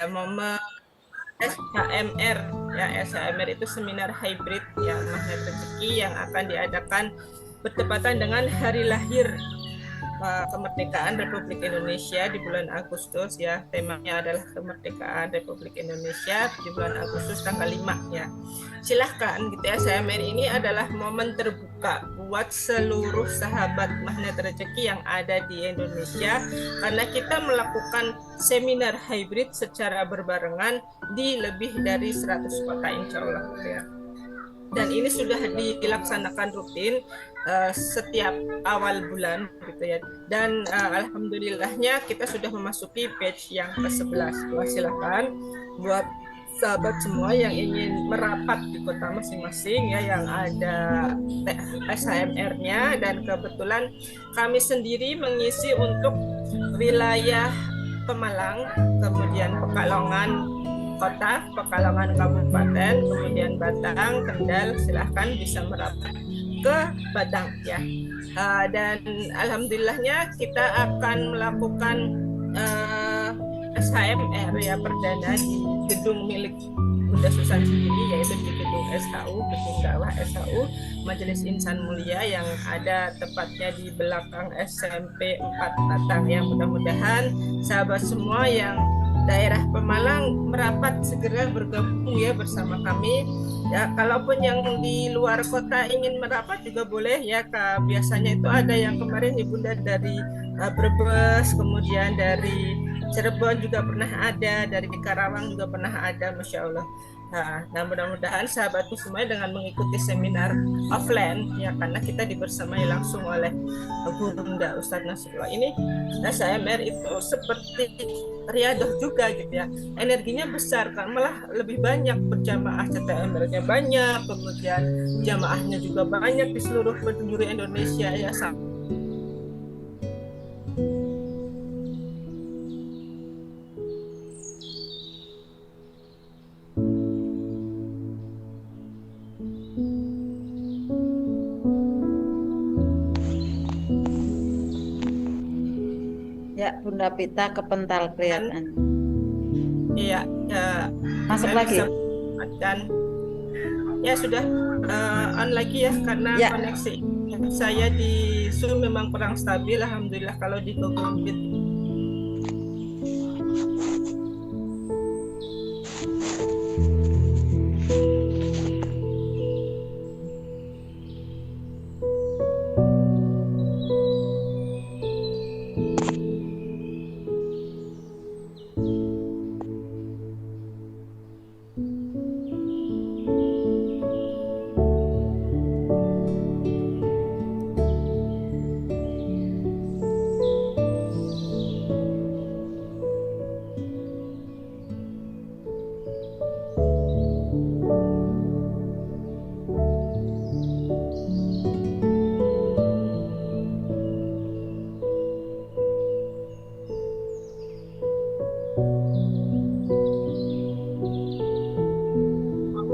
momen SHMR ya. SHMR itu seminar hybrid ya Magnet Rezeki yang akan diadakan bertepatan dengan hari lahir kemerdekaan Republik Indonesia di bulan Agustus ya. Temanya adalah kemerdekaan Republik Indonesia di bulan Agustus tanggal 5 ya. Silahkan gitu ya, SHMR ini adalah momen terbuka buat seluruh sahabat Magnet Rezeki yang ada di Indonesia karena kita melakukan seminar hybrid secara berbarengan di lebih dari 100 kota insya Allah ya. Dan ini sudah dilaksanakan rutin setiap awal bulan gitu ya. Dan alhamdulillahnya kita sudah memasuki batch yang ke-11. Silakan buat sahabat semua yang ingin merapat di kota masing-masing ya yang ada SHMR-nya, dan kebetulan kami sendiri mengisi untuk wilayah Pemalang, kemudian Pekalongan Kota, Pekalongan Kabupaten, kemudian Batang, Kendal. Silahkan bisa merapat ke Batang ya. Dan alhamdulillahnya kita akan melakukan SHMR ya perdana di gedung milik Bunda Susan sendiri, yaitu di gedung SHU, gedung dakwah SHU Majelis Insan Mulia yang ada tepatnya di belakang SMP 4 Batang ya. Mudah-mudahan sahabat semua yang daerah Pemalang merapat segera bergabung ya bersama kami ya. Kalaupun yang di luar kota ingin merapat juga boleh ya. Biasanya itu ada yang kemarin Ibunda dari Brebes, kemudian dari Cirebon juga pernah ada, dari Karawang juga pernah ada, Masya Allah. Nah, mudah-mudahan sahabatku semua dengan mengikuti seminar offline ya, karena kita dibersamai langsung oleh Bunda Ustadz Nasrullah ini. SHMR itu seperti riadoh juga gitu ya, energinya besar kan, malah lebih banyak berjamaah, CTMR-nya banyak, kemudian jamaahnya juga banyak di seluruh penjuru Indonesia ya. Ya, Bunda Pita kepental kelihatan. Iya, ya, masuk lagi. Dan ya sudah on lagi ya, karena ya, koneksi saya di Zoom memang kurang stabil. Alhamdulillah kalau di Google Meet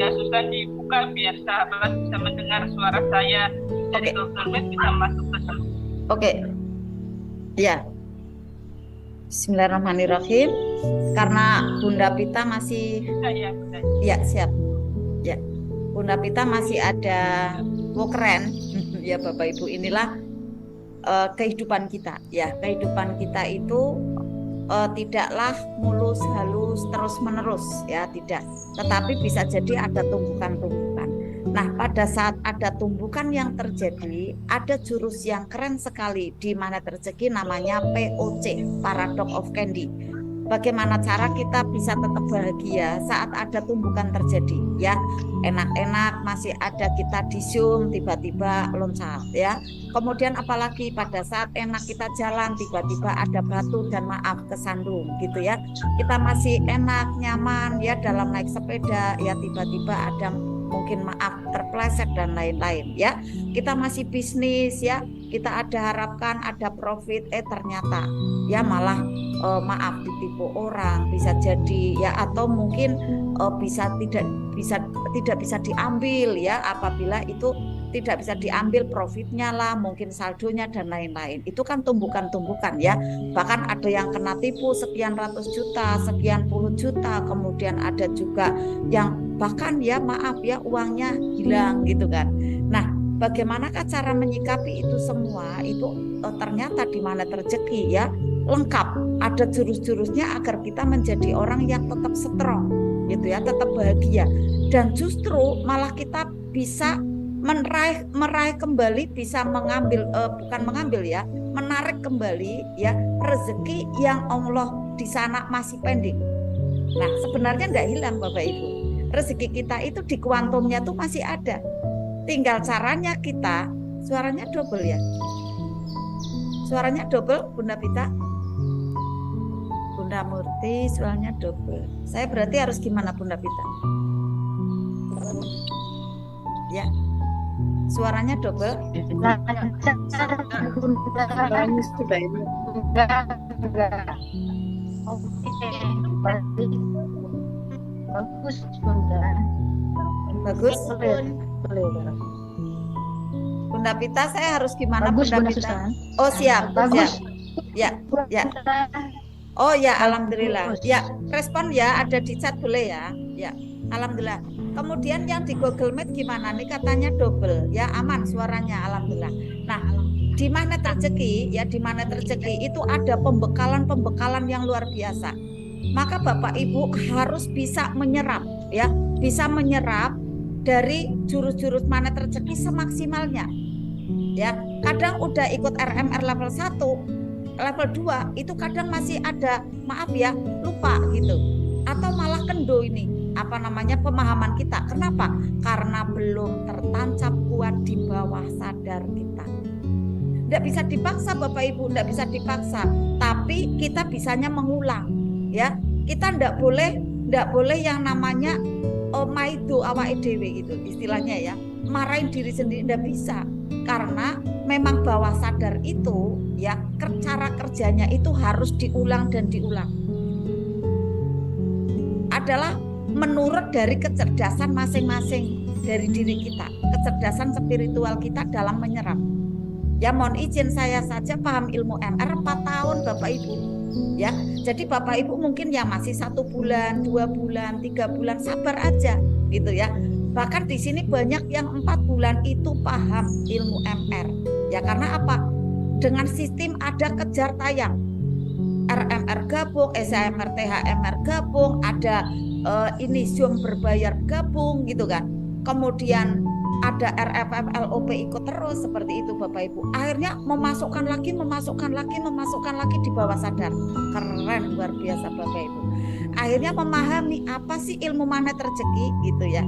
susah dibuka biar sahabat bisa mendengar suara saya dari Google Meet, bisa masuk ke Zoom. Oke. Ya. Bismillahirrahmanirrahim. Karena Bunda Pita masih ya siap. Ya. Bunda Pita masih ada keren ya Bapak Ibu, inilah kehidupan kita ya. Kehidupan kita itu tidaklah mulus halus terus menerus ya, tidak, tetapi bisa jadi ada tumbukan-tumbukan. Nah, pada saat ada tumbukan yang terjadi, ada jurus yang keren sekali di Magnet Rezeki, namanya POC, Paradox of Candy. Bagaimana cara kita bisa tetap bahagia saat ada tumbukan terjadi ya. Enak-enak masih ada kita di Zoom, tiba-tiba loncat ya. Kemudian apalagi pada saat enak kita jalan, tiba-tiba ada batu dan maaf kesandung gitu ya. Kita masih enak, nyaman ya dalam naik sepeda ya, tiba-tiba ada mungkin maaf terpleset dan lain-lain ya. Kita masih bisnis ya, kita ada harapkan ada profit, ternyata ya malah maaf ditipu orang, bisa jadi ya, atau mungkin tidak bisa diambil ya apabila itu tidak bisa diambil profitnya lah, mungkin saldonya dan lain-lain. Itu kan tumbukan-tumbukan ya. Bahkan ada yang kena tipu sekian ratus juta, sekian puluh juta, kemudian ada juga yang bahkan ya maaf ya uangnya hilang gitu kan. Nah, bagaimanakah cara menyikapi itu semua? Itu ternyata di mana rezeki ya lengkap, ada jurus-jurusnya agar kita menjadi orang yang tetap strong gitu ya, tetap bahagia. Dan justru malah kita bisa meraih kembali, bisa mengambil bukan mengambil ya, menarik kembali ya rezeki yang Allah di sana masih pending. Nah, sebenarnya enggak hilang Bapak Ibu. Rezeki kita itu di kuantumnya tuh masih ada. Tinggal caranya kita, suaranya double ya. Suaranya double Bunda Pita. Bunda Murti suaranya double. Saya berarti harus gimana Bunda Pita? Ya. Suaranya double. Bagus Bunda. Bagus. Bunda Pita saya harus gimana Bagus, Bunda Bunda Pita? Susan. Oh siap. Bagus. Siap. Ya. Oh ya, alhamdulillah. Ya, respon ya ada di chat boleh ya. Ya, alhamdulillah. Kemudian yang di Google Meet gimana nih katanya double ya, aman suaranya alhamdulillah. Nah, di mana rezeki ya, di mana rezeki itu ada pembekalan yang luar biasa. Maka Bapak Ibu harus bisa menyerap ya, bisa menyerap dari jurus-jurus mana rezeki semaksimalnya. Ya, kadang udah ikut RMR level 1, level 2 itu kadang masih ada maaf ya, lupa gitu. Atau malah kendo ini pemahaman kita. Kenapa? Karena belum tertancap kuat di bawah sadar kita. Tidak bisa dipaksa Bapak Ibu, tidak bisa dipaksa. Tapi kita bisanya mengulang, ya. Kita tidak boleh yang namanya maido awake dhewe gitu istilahnya ya. Marahin diri sendiri tidak bisa. Karena memang bawah sadar itu ya cara kerjanya itu harus diulang dan diulang. Adalah menurut dari kecerdasan masing-masing dari diri kita, kecerdasan spiritual kita dalam menyerap. Ya mohon izin saya saja paham ilmu MR 4 tahun Bapak Ibu. Ya, jadi Bapak Ibu mungkin yang masih 1 bulan, 2 bulan, 3 bulan sabar aja gitu ya. Bahkan di sini banyak yang 4 bulan itu paham ilmu MR. Ya karena apa? Dengan sistem ada kejar tayang. RMR gabung, SAMR, THMR gabung, ada ini Zoom berbayar gabung gitu kan. Kemudian ada RFM LOP ikut terus seperti itu Bapak Ibu. Akhirnya memasukkan lagi di bawah sadar. Keren luar biasa Bapak Ibu. Akhirnya memahami apa sih ilmu magnet rezeki gitu ya.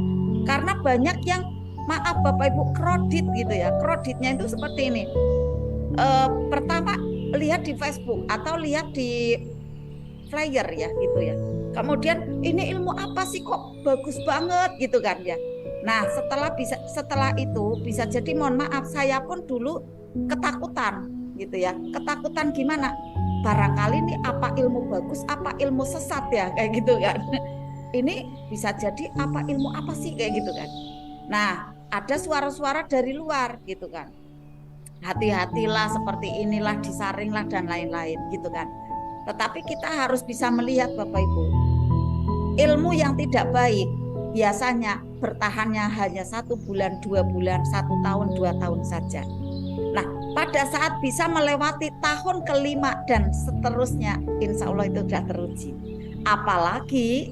Karena banyak yang maaf Bapak Ibu kredit gitu ya. Kreditnya itu seperti ini. Pertama lihat di Facebook atau lihat di flyer ya gitu ya. Kemudian ini ilmu apa sih kok bagus banget gitu kan ya. Nah setelah itu bisa jadi mohon maaf saya pun dulu ketakutan gitu ya. Ketakutan gimana? Barangkali ini apa ilmu bagus apa ilmu sesat ya kayak gitu kan. Ini bisa jadi apa ilmu apa sih kayak gitu kan. Nah ada suara-suara dari luar gitu kan. Hati-hatilah seperti inilah disaringlah dan lain-lain gitu kan. Tetapi kita harus bisa melihat Bapak Ibu, ilmu yang tidak baik biasanya bertahannya hanya 1 bulan, 2 bulan, 1 tahun, 2 tahun saja. Nah pada saat bisa melewati tahun ke-5 dan seterusnya, insya Allah itu sudah teruji. Apalagi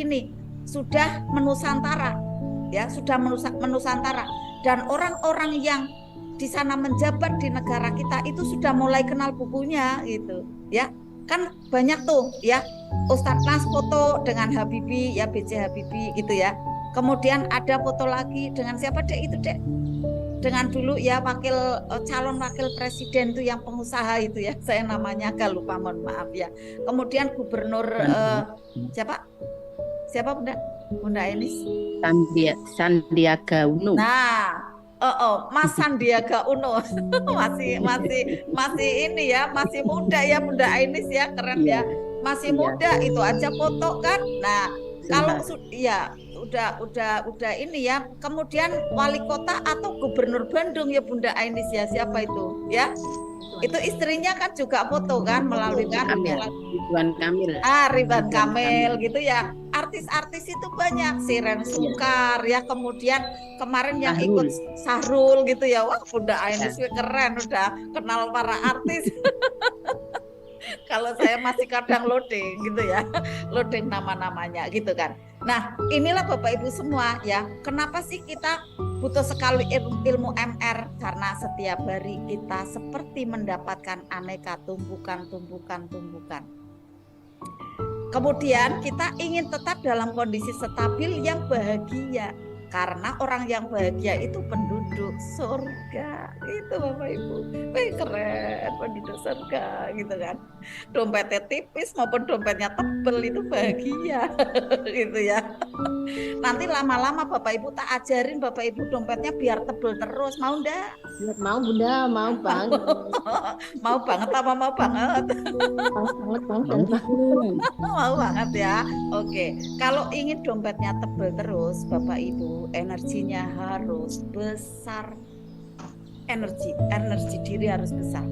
nih sudah menusantara ya, sudah menusantara dan orang-orang yang di sana menjabat di negara kita itu sudah mulai kenal bukunya gitu ya. Kan banyak tuh ya Ustadz Nas foto dengan Habibie ya, BJ Habibie gitu ya. Kemudian ada foto lagi dengan siapa dek itu dek, dengan dulu ya calon wakil presiden tuh yang pengusaha itu ya, saya namanya agak lupa mohon maaf ya. Kemudian gubernur siapa Bunda Enis Sandiaga Uno. Nah Mas Sandiaga Uno masih ini ya, masih muda ya Bunda Ainis ya, keren ya, masih muda itu aja foto kan. Nah kalau ya udah ini ya. Kemudian wali kota atau gubernur Bandung ya Bunda Ainis ya, siapa itu ya? Itu istrinya kan juga foto kan melalui Ridwan Kamil. Ridwan Kamil gitu ya. Artis-artis itu banyak, Siren Sungkar ya, kemudian kemarin yang ikut Sahrul gitu ya. Wah, Bunda Ainis keren, udah kenal para artis. Kalau saya masih kadang loading gitu ya, loading nama-namanya gitu kan. Nah, inilah Bapak Ibu semua ya, kenapa sih kita butuh sekali ilmu MR? Karena setiap hari kita seperti mendapatkan aneka tumbukan. Kemudian kita ingin tetap dalam kondisi stabil yang bahagia. Karena orang yang bahagia itu penduduk surga. Itu Bapak Ibu. Wih, keren, penduduk surga gitu kan. Dompetnya tipis maupun dompetnya tebel itu bahagia. Gitu ya. Nanti lama-lama Bapak Ibu tak ajarin Bapak Ibu dompetnya biar tebel terus. Mau enggak? Mau Bunda, mau banget. Mau banget apa mau banget? Mau banget ya. Oke. Kalau ingin dompetnya tebel terus Bapak Ibu, energinya harus besar. Energi diri harus besar.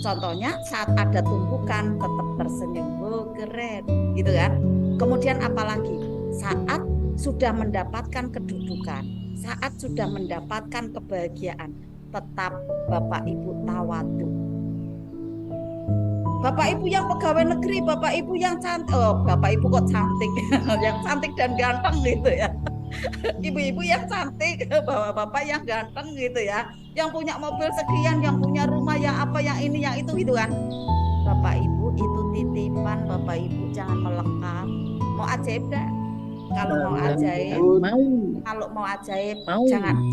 Contohnya saat ada tumpukan tetap tersenyum, keren gitu kan. Kemudian apalagi saat sudah mendapatkan kedudukan, saat sudah mendapatkan kebahagiaan, tetap Bapak Ibu tawadu. Bapak Ibu yang pegawai negeri, Bapak Ibu yang cantik, Bapak Ibu kok cantik, yang cantik dan ganteng gitu ya. Ibu-ibu yang cantik, bapak-bapak yang ganteng gitu ya, yang punya mobil sekian, yang punya rumah, yang apa, yang ini, yang itu gitu kan. Bapak Ibu itu titipan, Bapak Ibu jangan melekat. Mau ajaib dah? Kalau mau ajaib, kalau mau ajaib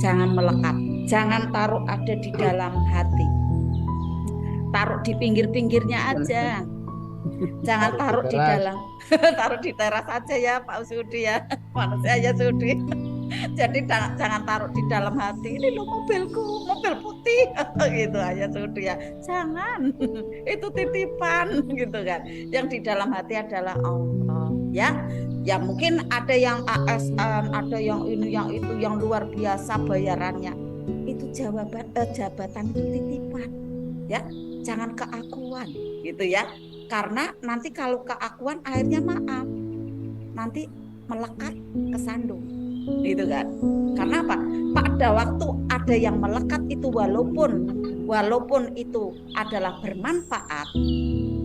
jangan melekat, jangan taruh ada di dalam hati, taruh di pinggir-pinggirnya aja. Jangan taruh di dalam, taruh di teras aja ya Pak Sudi ya, manusia ya Sudi. Jadi jangan taruh di dalam hati. Ini lo mobilku, mobil putih, gitu aja Sudi ya. Jangan, itu titipan gitu kan. Yang di dalam hati adalah Allah ya. Ya mungkin ada yang ASN, ada yang ini, yang itu, yang luar biasa bayarannya. Itu jabatan itu titipan, ya. Jangan keakuan, gitu ya. Karena nanti kalau keakuan akhirnya maaf, nanti melekat kesandung, gitu kan? Karena apa? Pada waktu ada yang melekat itu walaupun itu adalah bermanfaat,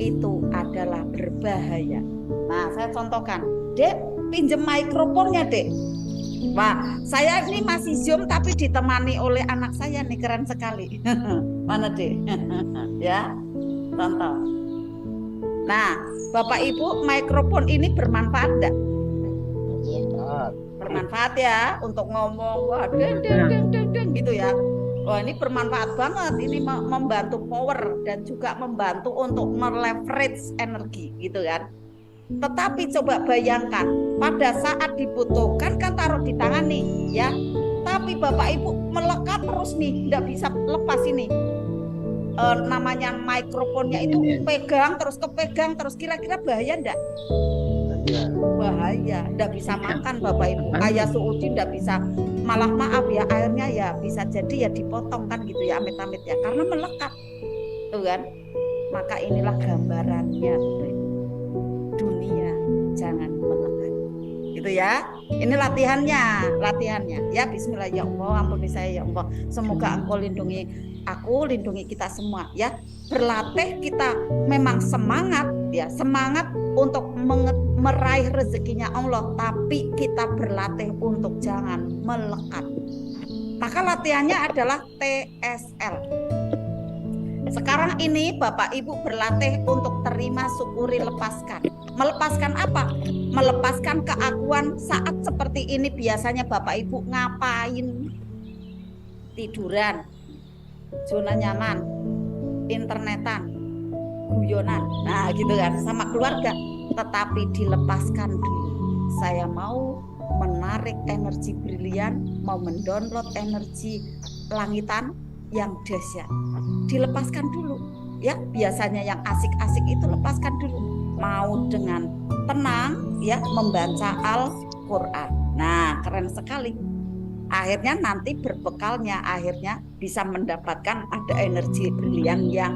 itu adalah berbahaya. Nah, saya contohkan, Dek, pinjem mikrofonnya, Dek. Wah, saya ini masih Zoom tapi ditemani oleh anak saya nih, keren sekali. Mana, Dek? Ya, contoh. Nah, Bapak Ibu, mikrofon ini bermanfaat enggak? Bermanfaat ya untuk ngomong, wah, deng gitu ya. Wah, ini bermanfaat banget. Ini membantu power dan juga membantu untuk meleverage energi, gitu kan. Tetapi coba bayangkan, pada saat dibutuhkan kan taruh di tangan nih, ya. Tapi Bapak Ibu melekat terus nih, enggak bisa lepas ini. Namanya mikrofonnya itu pegang terus kepegang terus, kira-kira bahaya enggak? Bahaya, enggak bisa makan Bapak Ibu. Ayah Suudi enggak bisa, malah maaf ya, airnya ya bisa jadi ya dipotong kan gitu ya, amit-amit ya, karena melekat tuh kan. Maka inilah gambarannya Bapak Ibu. Dunia jangan melekat gitu ya. Ini latihannya ya. Bismillah ya Allah, ampuni saya ya Allah, semoga Engkau lindungi aku, lindungi kita semua ya. Berlatih kita memang semangat ya, semangat untuk meraih rezekinya Allah, tapi kita berlatih untuk jangan melekat. Maka latihannya adalah TSL. Sekarang ini Bapak Ibu berlatih untuk terima, syukuri, lepaskan. Melepaskan apa? Melepaskan keakuan saat seperti ini. Biasanya Bapak Ibu ngapain? Tiduran, zona nyaman, internetan, guyonan, nah gitu kan, sama keluarga. Tetapi dilepaskan dulu. Saya mau menarik energi brilian, mau mendownload energi langitan yang dahsyat. Dilepaskan dulu ya. Biasanya yang asik-asik itu lepaskan dulu. Mau dengan tenang ya, membaca Al-Quran Nah, keren sekali. Akhirnya nanti berbekalnya akhirnya bisa mendapatkan ada energi brilian yang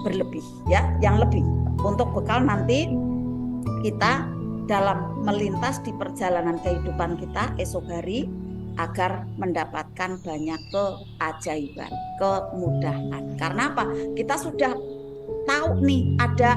berlebih ya, yang lebih untuk bekal nanti kita dalam melintas di perjalanan kehidupan kita esok hari agar mendapatkan banyak keajaiban, kemudahan. Karena apa? Kita sudah tahu nih ada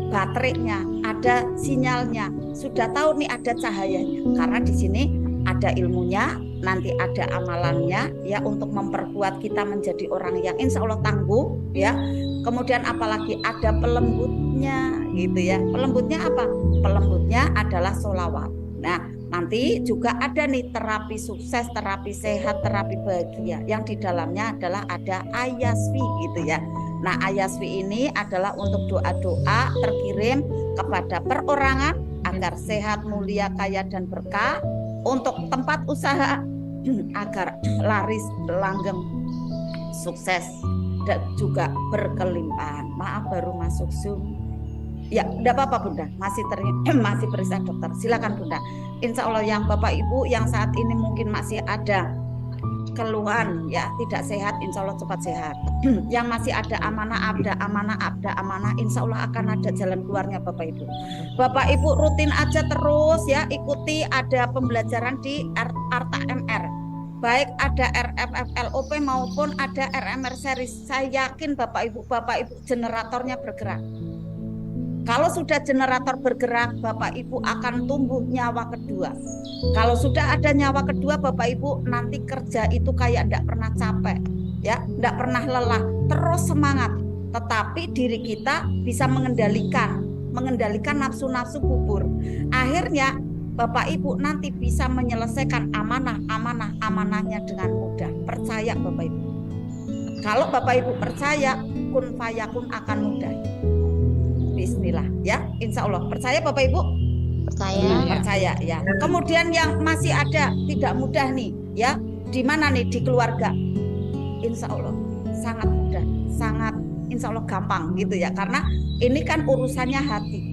baterainya, ada sinyalnya, sudah tahu nih ada cahayanya. Karena di sini ada ilmunya, nanti ada amalannya ya untuk memperkuat kita menjadi orang yang insya Allah tangguh ya. Kemudian apalagi ada pelembutnya gitu ya. Pelembutnya apa? Pelembutnya adalah sholawat. Nah nanti juga ada nih terapi sukses, terapi sehat, terapi bahagia yang di dalamnya adalah ada ayaswi gitu ya. Nah ayaswi ini adalah untuk doa-doa terkirim kepada perorangan agar sehat, mulia, kaya dan berkah, untuk tempat usaha agar laris, langgeng, sukses dan juga berkelimpahan. Maaf baru masuk Zoom. Ya, enggak apa-apa Bunda, masih periksa dokter. Silakan Bunda. Insya Allah yang Bapak Ibu yang saat ini mungkin masih ada keluhan ya, tidak sehat, insya Allah cepat sehat. Yang masih ada amanah, insya Allah akan ada jalan keluarnya Bapak Ibu. Bapak Ibu rutin aja terus ya, ikuti ada pembelajaran di Arta MR. Baik ada RFFLOP maupun ada RMR series. Saya yakin Bapak Ibu generatornya bergerak. Kalau sudah generator bergerak, Bapak Ibu akan tumbuh nyawa kedua. Kalau sudah ada nyawa kedua, Bapak Ibu nanti kerja itu kayak enggak pernah capek, ya, enggak pernah lelah, terus semangat. Tetapi diri kita bisa mengendalikan nafsu-nafsu gugur. Akhirnya Bapak Ibu nanti bisa menyelesaikan amanahnya dengan mudah. Percaya Bapak Ibu. Kalau Bapak Ibu percaya, kun fayakun akan mudah. Bismillah ya, insya Allah. Percaya Bapak Ibu? Percaya ya. Kemudian yang masih ada tidak mudah nih ya, di mana nih? Di keluarga. Insya Allah sangat mudah, sangat insya Allah gampang gitu ya. Karena ini kan urusannya hati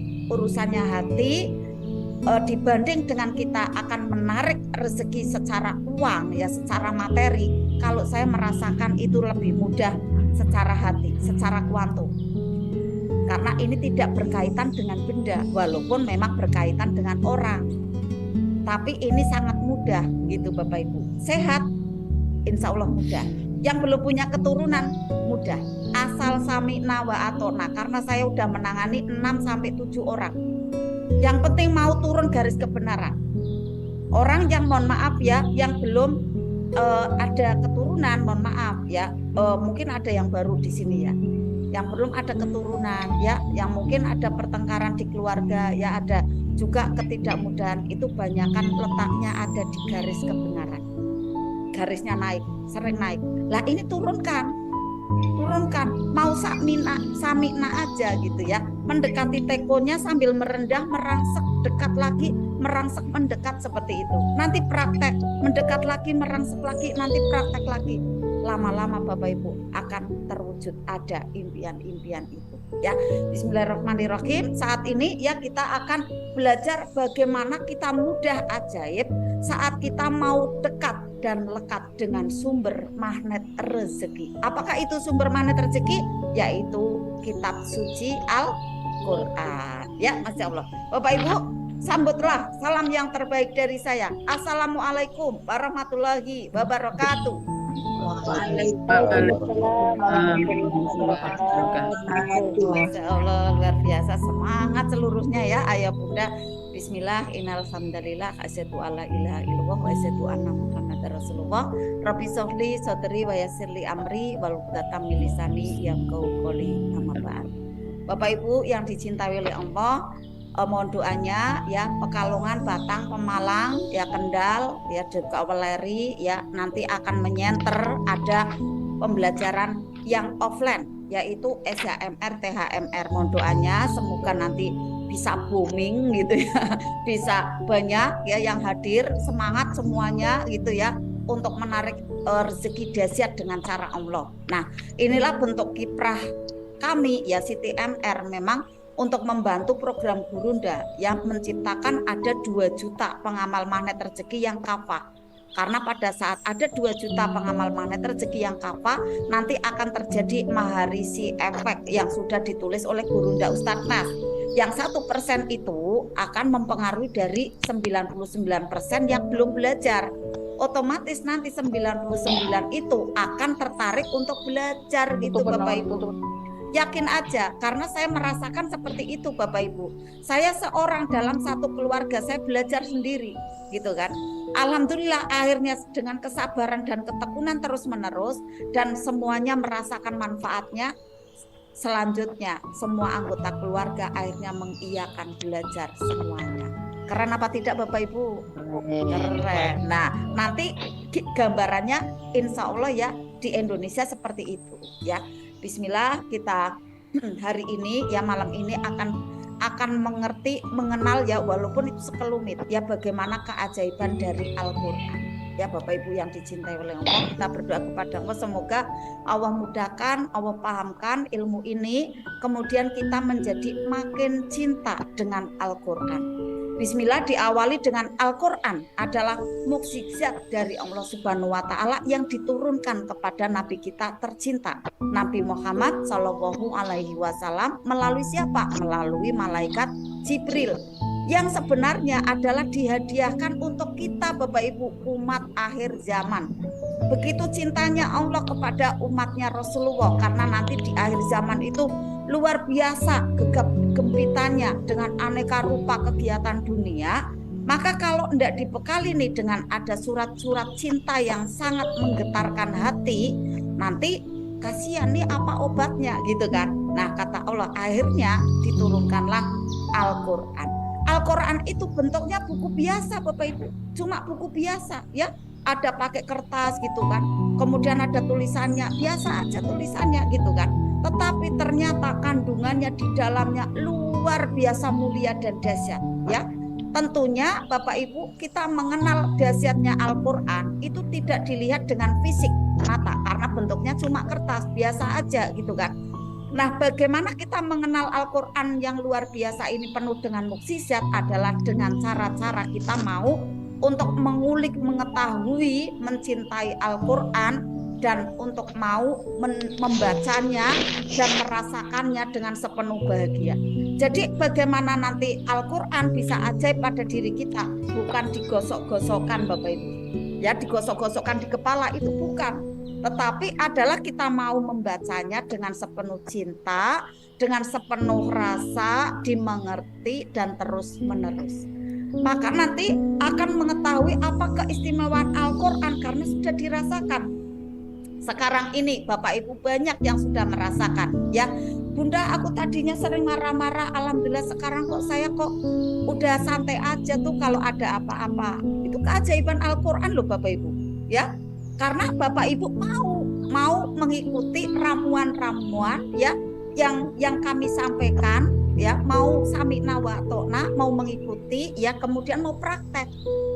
dibanding dengan kita akan menarik rezeki secara uang ya, secara materi. Kalau saya merasakan itu lebih mudah secara hati, secara kuantum. Karena ini tidak berkaitan dengan benda, walaupun memang berkaitan dengan orang. Tapi ini sangat mudah gitu Bapak Ibu. Sehat, insya Allah mudah. Yang belum punya keturunan, mudah. Asal sami'na wa atona. Karena saya udah menangani 6-7 orang. Yang penting mau turun garis kebenaran. Orang yang mohon maaf ya, yang belum ada keturunan, mohon maaf ya. Mungkin ada yang baru di sini ya. Yang belum ada keturunan ya, yang mungkin ada pertengkaran di keluarga ya, ada juga ketidakmudahan, itu banyakan letaknya ada di garis kebenaran. Garisnya naik, sering naik. Lah ini turunkan, mau samina aja gitu ya, mendekati tekonya sambil merendah, merangsek, dekat lagi, merangsek, mendekat seperti itu. Nanti praktek, mendekat lagi, merangsek lagi, nanti praktek lagi. Lama-lama Bapak Ibu akan terwujud ada impian-impian itu ya. Bismillahirrahmanirrahim. Saat ini ya kita akan belajar bagaimana kita mudah ajaib saat kita mau dekat dan lekat dengan sumber magnet rezeki. Apakah itu sumber magnet rezeki? Yaitu kitab suci Al-Quran ya. Masya Allah Bapak Ibu, sambutlah salam yang terbaik dari saya. Assalamualaikum warahmatullahi wabarakatuh. Masya Allah luar biasa, semangat seluruhnya ya ayah bunda. Bismillah, innal hamdalillah, asyhadu alla ilaha illallah wa asyhadu anna muhammadar rasulullah. Rabbi sholli sadri wa yassirli amri wal 'uqdatam min lisani yafqahu qawli. Amma ba'd. Bapak Ibu yang dicintai oleh Allah, mohon doanya ya, Pekalongan, Batang, Pemalang, ya Kendal, ya juga Weleri ya, nanti akan menyenter ada pembelajaran yang offline yaitu SHMR, THMR. Mohon doanya semoga nanti bisa booming gitu ya, bisa banyak ya yang hadir, semangat semuanya gitu ya untuk menarik rezeki dahsyat dengan cara Allah. Nah, inilah bentuk kiprah kami ya Siti MR, memang untuk membantu program Gurunda yang menciptakan ada 2 juta pengamal magnet rezeki yang kafah. Karena pada saat ada 2 juta pengamal magnet rezeki yang kafah, nanti akan terjadi Maharisi efek yang sudah ditulis oleh Gurunda Ustadz Nas. Yang 1% itu akan mempengaruhi dari 99% yang belum belajar. Otomatis nanti 99 itu akan tertarik untuk belajar gitu Bapak Ibu. Yakin aja, karena saya merasakan seperti itu Bapak Ibu. Saya seorang dalam satu keluarga, saya belajar sendiri gitu kan. Alhamdulillah akhirnya dengan kesabaran dan ketekunan terus menerus dan semuanya merasakan manfaatnya. Selanjutnya semua anggota keluarga akhirnya mengiyakan belajar semuanya. Keren apa tidak Bapak Ibu? Keren. Nah nanti gambarannya insya Allah ya di Indonesia seperti itu ya. Bismillah kita hari ini ya malam ini akan mengenal ya walaupun itu sekelumit ya bagaimana keajaiban dari Al-Qur'an. Ya Bapak Ibu yang dicintai oleh Allah, kita berdoa kepada Allah semoga Allah mudahkan, Allah pahamkan ilmu ini, kemudian kita menjadi makin cinta dengan Al-Qur'an. Bismillah diawali dengan Al-Qur'an adalah mukjizat dari Allah Subhanahu wa taala yang diturunkan kepada nabi kita tercinta, Nabi Muhammad Shallallahu alaihi wasallam melalui siapa? Melalui malaikat Jibril. Yang sebenarnya adalah dihadiahkan untuk kita Bapak Ibu umat akhir zaman. Begitu cintanya Allah kepada umatnya Rasulullah, karena nanti di akhir zaman itu luar biasa gegap gempitannya dengan aneka rupa kegiatan dunia. Maka kalau tidak dibekali nih dengan ada surat-surat cinta yang sangat menggetarkan hati, nanti kasihan nih apa obatnya gitu kan. Nah kata Allah akhirnya diturunkanlah Al-Qur'an. Al-Qur'an itu bentuknya buku biasa Bapak Ibu, cuma buku biasa ya, ada pakai kertas gitu kan, kemudian ada tulisannya, biasa aja tulisannya gitu kan, tetapi ternyata kandungannya di dalamnya luar biasa mulia dan dahsyat ya. Tentunya Bapak Ibu kita mengenal dahsyatnya Al-Qur'an itu tidak dilihat dengan fisik mata, karena bentuknya cuma kertas biasa aja gitu kan. Nah, bagaimana kita mengenal Al-Qur'an yang luar biasa ini penuh dengan mukjizat adalah dengan cara-cara kita mau untuk mengulik, mengetahui, mencintai Al-Qur'an dan untuk mau membacanya dan merasakannya dengan sepenuh bahagia. Jadi bagaimana nanti Al-Qur'an bisa ajaib pada diri kita, bukan digosok-gosokkan Bapak Ibu. Ya, digosok-gosokkan di kepala itu bukan. Tetapi adalah kita mau membacanya dengan sepenuh cinta, dengan sepenuh rasa, dimengerti dan terus menerus. Maka nanti akan mengetahui apa keistimewaan Al-Qur'an karena sudah dirasakan. Sekarang ini Bapak Ibu banyak yang sudah merasakan ya. Bunda aku tadinya sering marah-marah, alhamdulillah sekarang kok saya udah santai aja tuh kalau ada apa-apa. Itu keajaiban Al-Qur'an loh Bapak Ibu ya. Karena Bapak Ibu mau mengikuti ramuan-ramuan ya yang kami sampaikan ya, mau sami'na wa ta'na, mau mengikuti ya, kemudian mau praktek.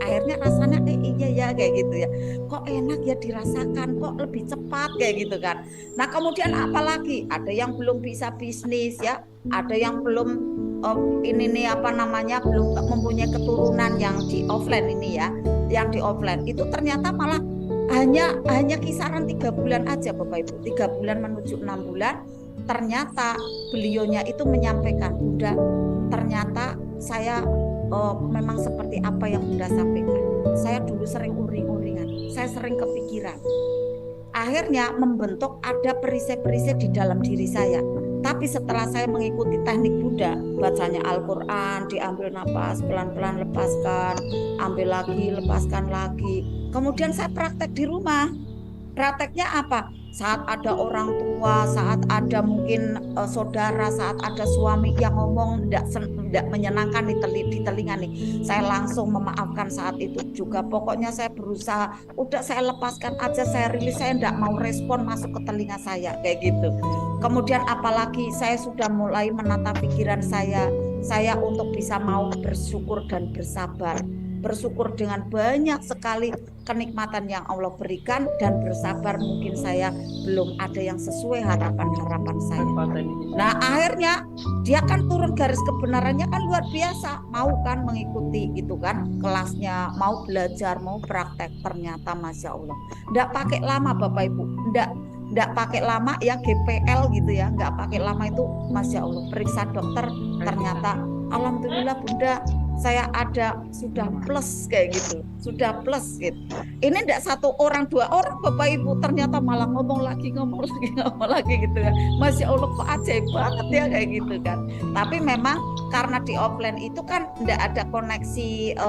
Akhirnya rasanya iya ya kayak gitu ya. Kok enak ya dirasakan, kok lebih cepat kayak gitu kan. Nah, kemudian apalagi ada yang belum bisa bisnis ya, ada yang belum belum mempunyai keturunan yang di offline ini ya. Yang di offline itu ternyata malah hanya kisaran 3 bulan aja Bapak Ibu, 3 bulan menuju 6 bulan ternyata beliaunya itu menyampaikan, Bunda ternyata saya memang seperti apa yang Bunda sampaikan, saya dulu sering uring-uringan, saya sering kepikiran, akhirnya membentuk ada perisai-perisai di dalam diri saya. Tapi setelah saya mengikuti teknik Bunda, bacanya Al-Qur'an, diambil napas, pelan-pelan lepaskan, ambil lagi, lepaskan lagi. Kemudian saya praktek di rumah. Prakteknya apa? Saat ada orang tua, saat ada mungkin saudara, saat ada suami yang ngomong tidak menyenangkan di telinga nih, saya langsung memaafkan saat itu juga. Pokoknya saya berusaha, udah saya lepaskan aja, saya rilis, saya tidak mau respon masuk ke telinga saya kayak gitu. Kemudian apalagi saya sudah mulai menata pikiran saya untuk bisa mau bersyukur dan bersabar. bersyukur dengan banyak sekali kenikmatan yang Allah berikan, dan bersabar mungkin saya belum ada yang sesuai harapan-harapan saya. Nah akhirnya dia kan turun garis kebenarannya kan luar biasa, mau kan mengikuti gitu kan kelasnya, mau belajar, mau praktek. Ternyata Masya Allah enggak pakai lama Bapak Ibu, enggak pakai lama ya, GPL gitu ya, enggak pakai lama itu Masya Allah periksa dokter, ternyata alhamdulillah Bunda saya ada sudah plus kayak gitu, sudah plus gitu. Ini enggak satu orang dua orang Bapak Ibu, ternyata malah ngomong lagi gitu ya. Masya Allah kok ajaib banget ya kayak gitu kan. Tapi memang karena di offline itu kan enggak ada koneksi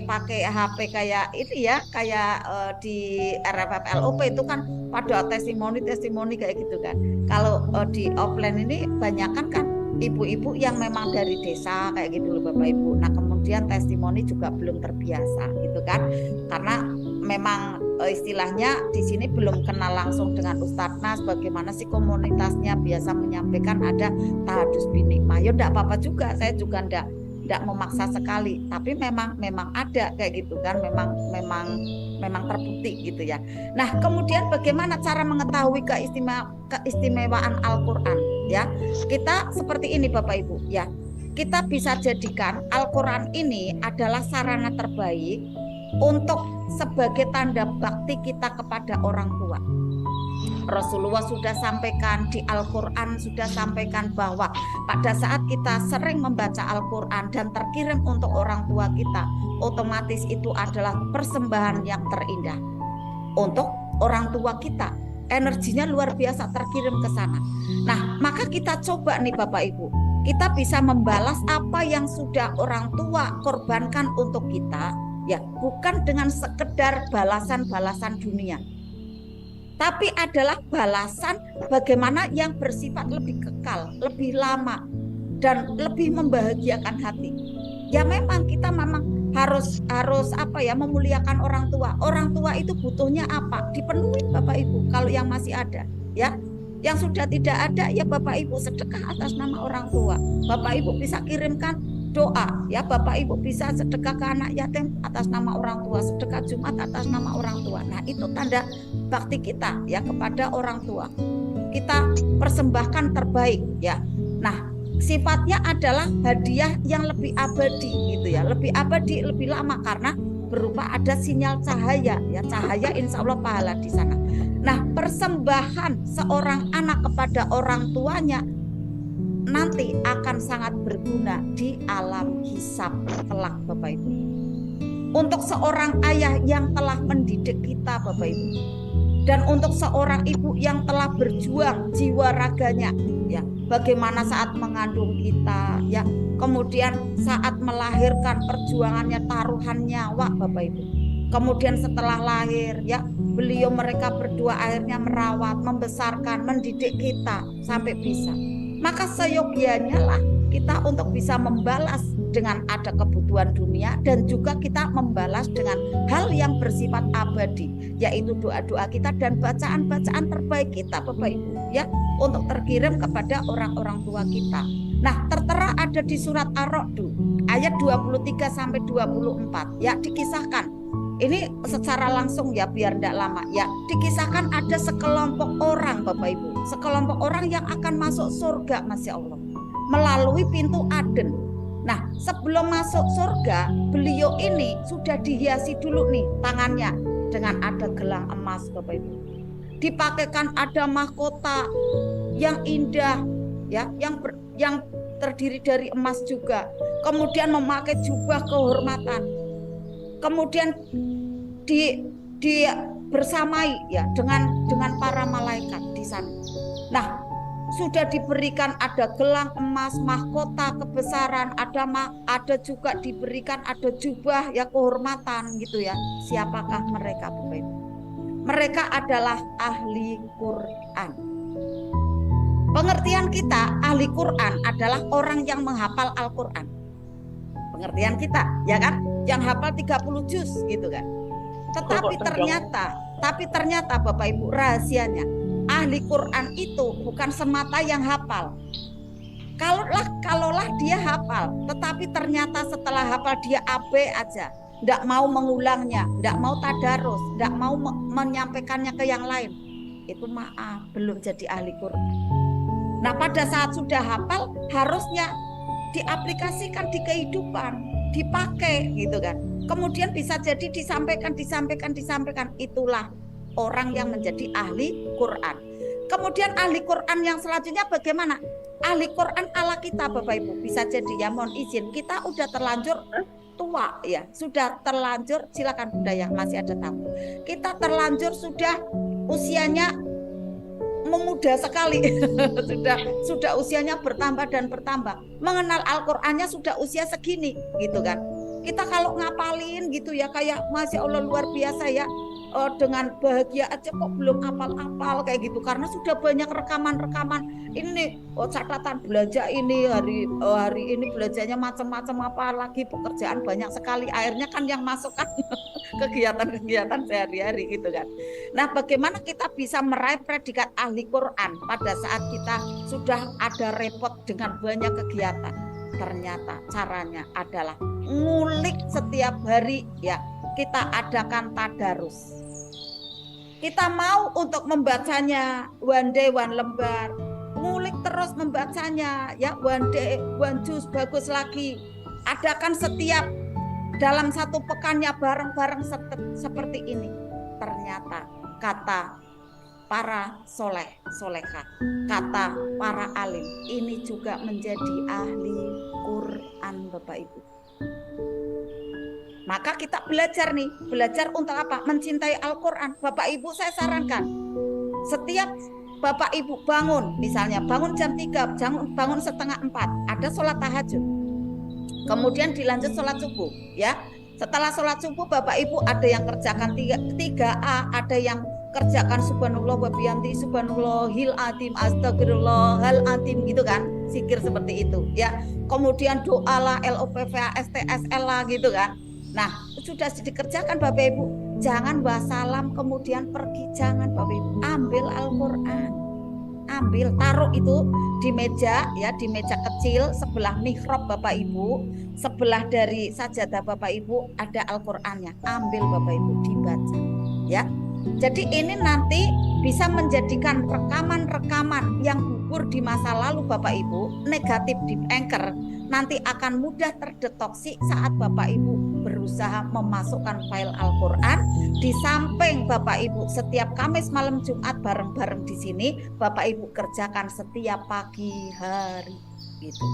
pakai HP kayak ini ya, kayak di RFFLOP itu kan pada testimoni kayak gitu kan. Kalau di offline ini banyakan kan ibu-ibu yang memang dari desa kayak gitu loh Bapak Ibu. Nah kemudian testimoni juga belum terbiasa gitu kan, karena memang istilahnya di sini belum kenal langsung dengan Ustadz Nas, bagaimana sih komunitasnya, biasa menyampaikan ada tahadus binikmah. Ya enggak apa-apa juga, saya juga enggak memaksa sekali, tapi memang ada kayak gitu kan, memang terbukti gitu ya. Nah kemudian bagaimana cara mengetahui keistimewaan Al-Quran ya, kita seperti ini Bapak Ibu ya, kita bisa jadikan Al-Quran ini adalah sarana terbaik untuk sebagai tanda bakti kita kepada orang tua. Rasulullah sudah sampaikan di Al-Quran, sudah sampaikan bahwa pada saat kita sering membaca Al-Quran dan terkirim untuk orang tua kita, otomatis itu adalah persembahan yang terindah untuk orang tua kita. Energinya luar biasa terkirim ke sana. Nah, maka kita coba nih Bapak Ibu, kita bisa membalas apa yang sudah orang tua korbankan untuk kita, ya, bukan dengan sekedar balasan-balasan dunia, tapi adalah balasan bagaimana yang bersifat lebih kekal, lebih lama, dan lebih membahagiakan hati. Ya memang kita harus apa ya, memuliakan orang tua. Orang tua itu butuhnya apa? Dipenuhi Bapak Ibu kalau yang masih ada ya. Yang sudah tidak ada ya Bapak Ibu sedekah atas nama orang tua. Bapak Ibu bisa kirimkan doa ya, Bapak Ibu bisa sedekah ke anak yatim atas nama orang tua, sedekah Jumat atas nama orang tua. Nah itu tanda bakti kita ya kepada orang tua. Kita persembahkan terbaik ya. Nah sifatnya adalah hadiah yang lebih abadi gitu ya, lebih abadi, lebih lama, karena berupa ada sinyal cahaya ya, cahaya insya Allah pahala di sana. Nah persembahan seorang anak kepada orang tuanya nanti akan sangat berguna di alam hisab kelak Bapak Ibu. Untuk seorang ayah yang telah mendidik kita Bapak Ibu, dan untuk seorang ibu yang telah berjuang jiwa raganya ya, bagaimana saat mengandung kita ya, kemudian saat melahirkan perjuangannya, taruhan nyawa Bapak Ibu, kemudian setelah lahir ya, mereka berdua akhirnya merawat, membesarkan, mendidik kita sampai bisa. Maka seyogianya lah kita untuk bisa membalas dengan ada kebutuhan dunia, dan juga kita membalas dengan hal yang bersifat abadi, yaitu doa-doa kita dan bacaan-bacaan terbaik kita Bapak Ibu ya, untuk terkirim kepada orang-orang tua kita. Nah tertera ada di surat Ar-Ra'd ayat 23 sampai 24 ya, dikisahkan ini secara langsung ya biar tidak lama ya, dikisahkan ada sekelompok orang Bapak Ibu, sekelompok orang yang akan masuk surga Masya Allah melalui pintu Aden. Nah sebelum masuk surga, beliau ini sudah dihiasi dulu nih tangannya dengan ada gelang emas Bapak Ibu, dipakaikan ada mahkota yang indah ya, yang terdiri dari emas juga, kemudian memakai jubah kehormatan, kemudian bersamai ya dengan para malaikat di sana. Nah sudah diberikan ada gelang emas, mahkota kebesaran, ada juga diberikan ada jubah ya kehormatan gitu ya. Siapakah mereka Bapak Ibu? Mereka adalah ahli Quran. Pengertian kita ahli Quran adalah orang yang menghafal Al-Quran. Pengertian kita ya kan, yang hafal 30 juz gitu kan. Tetapi ternyata Bapak Ibu, rahasianya ahli Quran itu bukan semata yang hafal. Kalaulah dia hafal, tetapi ternyata setelah hafal dia AB aja, tidak mau mengulangnya, tidak mau tadarus, tidak mau menyampaikannya ke yang lain, itu maaf, belum jadi ahli Quran. Nah, pada saat sudah hafal, harusnya diaplikasikan di kehidupan, dipakai gitu kan. Kemudian bisa jadi disampaikan. Itulah orang yang menjadi ahli Quran. Kemudian ahli Quran yang selanjutnya bagaimana? Ahli Quran ala kita, Bapak Ibu. Bisa jadi, ya mohon izin, kita udah terlanjur tua ya, sudah terlanjur, silakan Bunda ya, masih ada tamu. Kita terlanjur sudah usianya memuda sekali. sudah usianya bertambah dan bertambah. Mengenal Al-Qur'annya sudah usia segini gitu kan. Kita kalau ngapalin gitu ya, kayak Masya Allah luar biasa ya, dengan bahagia aja kok belum apal-apal kayak gitu, karena sudah banyak rekaman-rekaman ini, catatan belanja ini, hari ini belanjanya macam-macam, apa lagi pekerjaan banyak sekali, akhirnya kan yang masuk kan kegiatan-kegiatan sehari-hari gitu kan. Nah, bagaimana kita bisa meraih predikat ahli Quran pada saat kita sudah ada repot dengan banyak kegiatan? Ternyata caranya adalah ngulik setiap hari ya, kita adakan tadarus. Kita mau untuk membacanya one day one lembar, ngulik terus membacanya ya, one day one juz, bagus lagi. Adakan setiap dalam satu pekannya bareng-bareng seperti ini. Ternyata kata para solehah, kata para alim, ini juga menjadi ahli Quran, Bapak Ibu. Maka kita belajar nih, belajar untuk apa? Mencintai Al-Quran. Bapak Ibu saya sarankan, setiap Bapak Ibu bangun, misalnya bangun jam 3, bangun setengah 4, ada sholat tahajud. Kemudian dilanjut sholat subuh ya. Setelah sholat subuh Bapak Ibu ada yang kerjakan 3A, ada yang kerjakan subhanallah wa bihamdi, subhanallahil azim, astagfirullahal azim gitu kan, zikir seperti itu ya. Kemudian doa la LOPVA STSL lah gitu kan. Nah, sudah dikerjakan Bapak Ibu, jangan wassalam kemudian pergi, jangan Bapak Ibu, ambil Al-Qur'an. Ambil, taruh itu di meja ya, di meja kecil sebelah mihrab Bapak Ibu, sebelah dari sajadah Bapak Ibu ada Al-Qur'annya. Ambil Bapak Ibu, dibaca ya. Jadi ini nanti bisa menjadikan rekaman-rekaman yang gugur di masa lalu Bapak Ibu, negatif di anchor, nanti akan mudah terdetoksi saat Bapak Ibu berusaha memasukkan file Al-Qur'an. Di samping Bapak Ibu setiap Kamis malam Jumat bareng-bareng di sini, Bapak Ibu kerjakan setiap pagi hari gitu.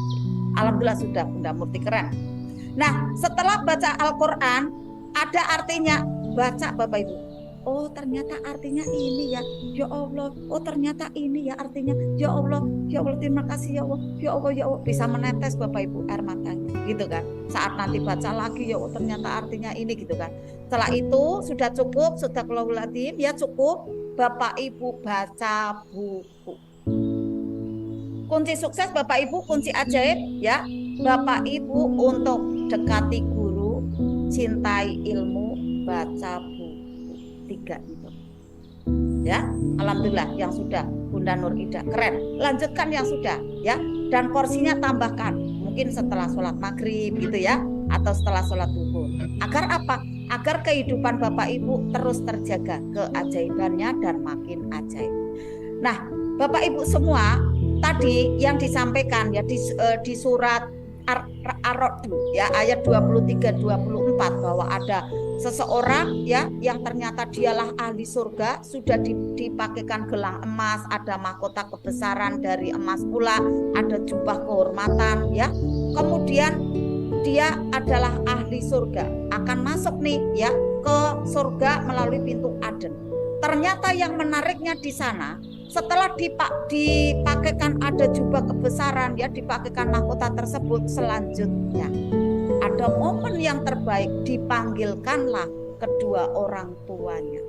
Alhamdulillah sudah Bunda Murti, keren. Nah, setelah baca Al-Qur'an ada artinya, baca Bapak Ibu. Oh, ternyata artinya ini ya. Ya Allah, oh ternyata ini ya artinya. Ya Allah, terima kasih ya Allah. Ya Allah, ya Allah, bisa menetes Bapak Ibu air matanya gitu kan. Saat nanti baca lagi, ya Allah ternyata artinya ini gitu kan. Setelah itu sudah cukup, sudah kelauladin ya, cukup Bapak Ibu baca buku. Kunci sukses Bapak Ibu, kunci ajaib ya. Bapak Ibu untuk dekati guru, cintai ilmu, baca buku. 3 itu ya. Alhamdulillah yang sudah Bunda Nur Ida, keren. Lanjutkan yang sudah ya, dan porsinya tambahkan mungkin setelah sholat maghrib gitu ya, atau setelah sholat duhur. Agar apa? Agar kehidupan Bapak Ibu terus terjaga keajaibannya dan makin ajaib. Nah Bapak Ibu semua, tadi yang disampaikan ya di surat Ar-Ra'd ya, ayat 23-24 bahwa ada seseorang ya yang ternyata dialah ahli surga, sudah dipakaikan gelang emas, ada mahkota kebesaran dari emas pula, ada jubah kehormatan ya. Kemudian dia adalah ahli surga, akan masuk nih ya ke surga melalui pintu Aden. Ternyata yang menariknya di sana, setelah dipakaikan ada jubah kebesaran ya, dipakaikan mahkota tersebut, selanjutnya ada momen yang terbaik, dipanggilkanlah kedua orang tuanya.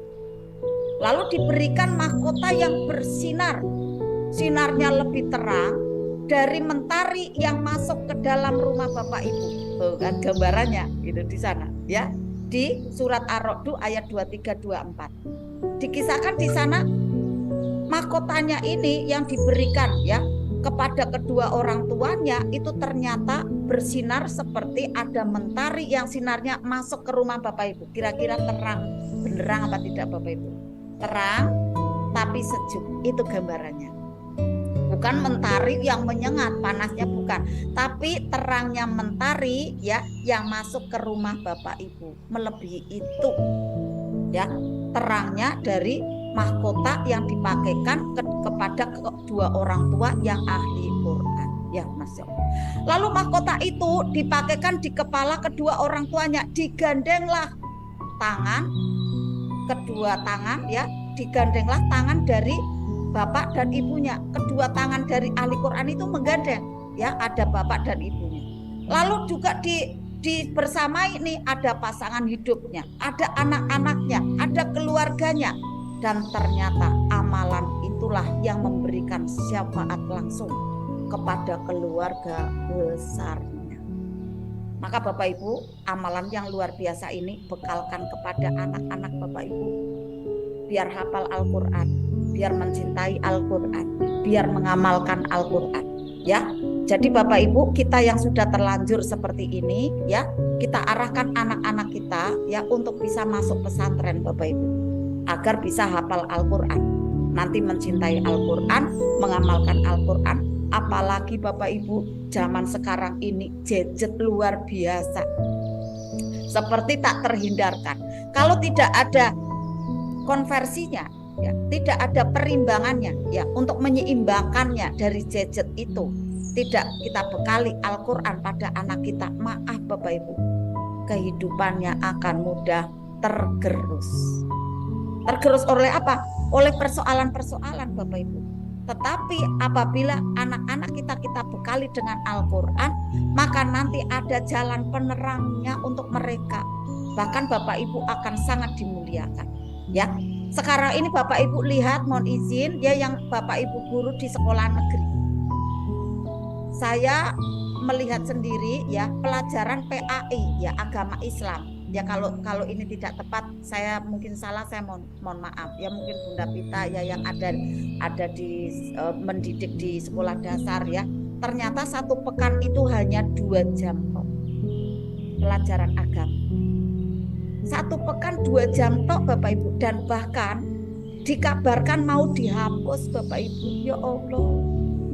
Lalu diberikan mahkota yang bersinar, sinarnya lebih terang dari mentari yang masuk ke dalam rumah Bapak Ibu. Tuh kan gambarannya gitu di sana ya, di surat Ar-Ra'd ayat 23-24. Dikisahkan di sana mahkotanya ini yang diberikan ya kepada kedua orang tuanya itu ternyata bersinar seperti ada mentari yang sinarnya masuk ke rumah Bapak Ibu. Kira-kira terang benderang apa tidak Bapak Ibu? Terang tapi sejuk, itu gambarannya. Bukan mentari yang menyengat, panasnya bukan, tapi terangnya mentari ya yang masuk ke rumah Bapak Ibu, melebihi itu. Ya, terangnya dari mahkota yang dipakaikan kepada kedua orang tua yang ahli Quran. Ya, Masya Allah. Lalu mahkota itu dipakaikan di kepala kedua orang tuanya, digandenglah tangan, kedua tangan ya, digandenglah tangan dari bapak dan ibunya. Kedua tangan dari ahli Quran itu menggandeng, ya, ada bapak dan ibunya. Lalu juga bersamai ini ada pasangan hidupnya, ada anak-anaknya, ada keluarganya, dan ternyata amalan itulah yang memberikan syafaat langsung kepada keluarga besarnya. Maka Bapak Ibu, amalan yang luar biasa ini bekalkan kepada anak-anak Bapak Ibu, biar hafal Al-Quran, biar mencintai Al-Quran, biar mengamalkan Al-Quran, ya. Jadi Bapak Ibu, kita yang sudah terlanjur seperti ini, ya, kita arahkan anak-anak kita ya untuk bisa masuk pesantren Bapak Ibu, agar bisa hafal Al-Quran, nanti mencintai Al-Quran, mengamalkan Al-Quran. Apalagi Bapak Ibu, zaman sekarang ini gadget luar biasa, seperti tak terhindarkan. Kalau tidak ada konversinya, ya, tidak ada perimbangannya, ya, untuk menyeimbangkannya dari gadget itu, tidak kita bekali Al-Quran pada anak kita, maaf Bapak Ibu, kehidupannya akan mudah tergerus. Tergerus oleh apa? Oleh persoalan-persoalan Bapak Ibu. Tetapi apabila anak-anak kita bekali dengan Al-Quran, maka nanti ada jalan penerangnya untuk mereka. Bahkan Bapak Ibu akan sangat dimuliakan. Ya, sekarang ini Bapak Ibu lihat, mohon izin ya, yang Bapak Ibu guru di sekolah negeri. Saya melihat sendiri ya pelajaran PAI ya, agama Islam. Ya kalau ini tidak tepat, saya mungkin salah, saya mohon maaf. Ya mungkin Bunda Pita ya yang ada di mendidik di sekolah dasar ya. Ternyata satu pekan itu hanya 2 jam tok pelajaran agama. Satu pekan 2 jam tok Bapak Ibu, dan bahkan dikabarkan mau dihapus Bapak Ibu. Ya Allah,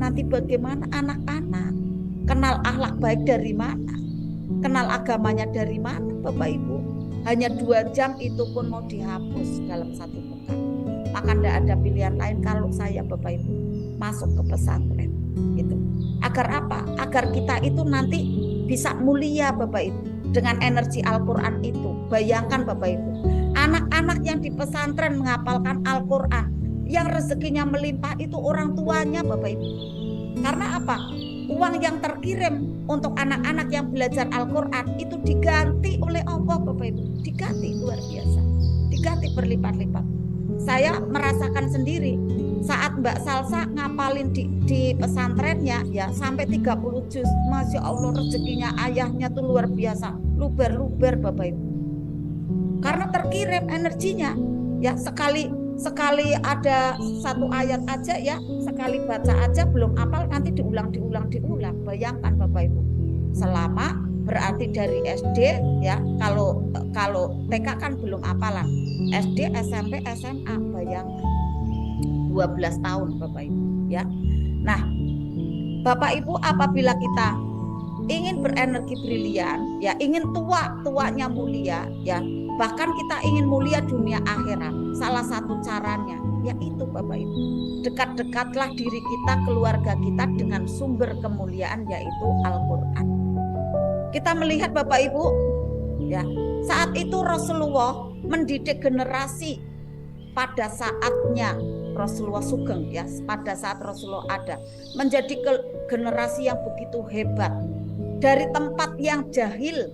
nanti bagaimana anak-anak kenal akhlak baik dari mana? Kenal agamanya dari mana Bapak Ibu? Hanya 2 jam itu pun mau dihapus dalam satu pekan. Maka tidak ada pilihan lain kalau saya Bapak Ibu masuk ke pesantren gitu. Agar apa? Agar kita itu nanti bisa mulia Bapak Ibu dengan energi Al-Quran itu. Bayangkan Bapak Ibu, anak-anak yang di pesantren menghafalkan Al-Quran, yang rezekinya melimpah itu orang tuanya Bapak Ibu. Karena apa? Uang yang terkirim untuk anak-anak yang belajar Al-Quran itu diganti oleh Allah Bapak Ibu. Diganti luar biasa, diganti berlipat-lipat. Saya merasakan sendiri saat Mbak Salsa ngapalin di pesantrennya ya sampai 30 juz. Masya Allah, rezekinya ayahnya tuh luar biasa, luber-luber Bapak Ibu. Karena terkirim energinya ya, sekali ada satu ayat aja ya, sekali baca aja belum hafal, nanti diulang. Bayangkan Bapak Ibu, selama berarti dari SD ya, kalau TK kan belum hafalan, SD, SMP, SMA, bayangkan 12 tahun Bapak Ibu ya. Nah Bapak Ibu, apabila kita ingin berenergi brilian ya, ingin tuanya mulia ya, bahkan kita ingin mulia dunia akhirat, salah satu caranya yaitu Bapak Ibu, dekat-dekatlah diri kita, keluarga kita dengan sumber kemuliaan yaitu Al-Quran. Kita melihat Bapak Ibu ya, saat itu Rasulullah mendidik generasi pada saatnya Rasulullah Sugeng ya, pada saat Rasulullah ada, menjadi generasi yang begitu hebat dari tempat yang jahil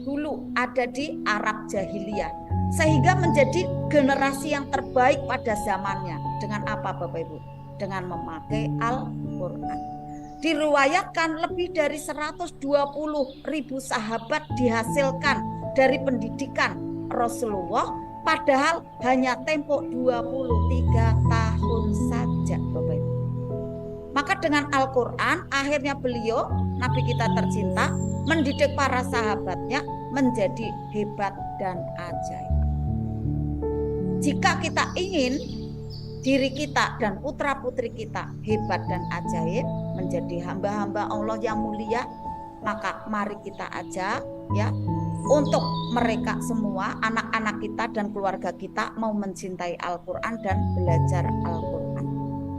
dulu ada di Arab jahiliyah, sehingga menjadi generasi yang terbaik pada zamannya. Dengan apa Bapak Ibu? Dengan memakai Al-Quran. Diriwayatkan lebih dari 120.000 sahabat dihasilkan dari pendidikan Rasulullah, padahal hanya tempo 23 tahun saja Bapak Ibu. Maka dengan Al-Quran akhirnya beliau, Nabi kita tercinta, mendidik para sahabatnya menjadi hebat dan ajaib. Jika kita ingin diri kita dan putra-putri kita hebat dan ajaib, menjadi hamba-hamba Allah yang mulia, maka mari kita ajak ya untuk mereka semua, anak-anak kita dan keluarga kita mau mencintai Al-Quran dan belajar Al-Quran.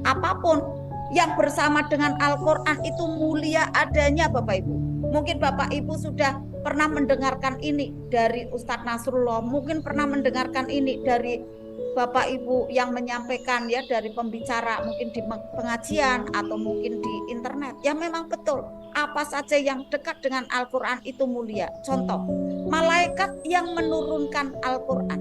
Apapun yang bersama dengan Al-Quran itu mulia adanya Bapak Ibu. Mungkin Bapak Ibu sudah pernah mendengarkan ini dari Ustadz Nasrullah, mungkin pernah mendengarkan ini dari Bapak Ibu yang menyampaikan ya dari pembicara, mungkin di pengajian atau mungkin di internet. Ya memang betul, apa saja yang dekat dengan Al-Quran itu mulia. Contoh, malaikat yang menurunkan Al-Quran,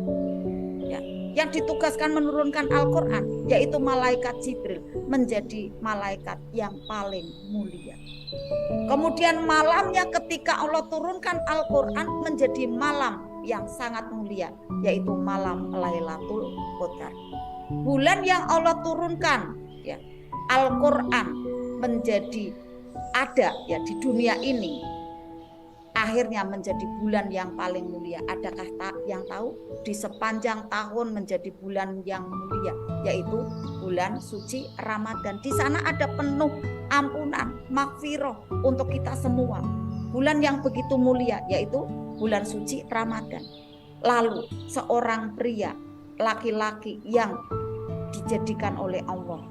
ya, yang ditugaskan menurunkan Al-Quran, yaitu malaikat Jibril, menjadi malaikat yang paling mulia. Kemudian malamnya ketika Allah turunkan Al-Quran menjadi malam yang sangat mulia, yaitu malam Lailatul Qadar. Bulan yang Allah turunkan ya Al-Quran menjadi ada ya di dunia ini, akhirnya menjadi bulan yang paling mulia. Adakah yang tahu di sepanjang tahun menjadi bulan yang mulia, yaitu bulan suci Ramadan. Di sana ada penuh ampunan, maghfirah untuk kita semua. Bulan yang begitu mulia, yaitu bulan suci Ramadan. Lalu seorang pria, laki-laki yang dijadikan oleh Allah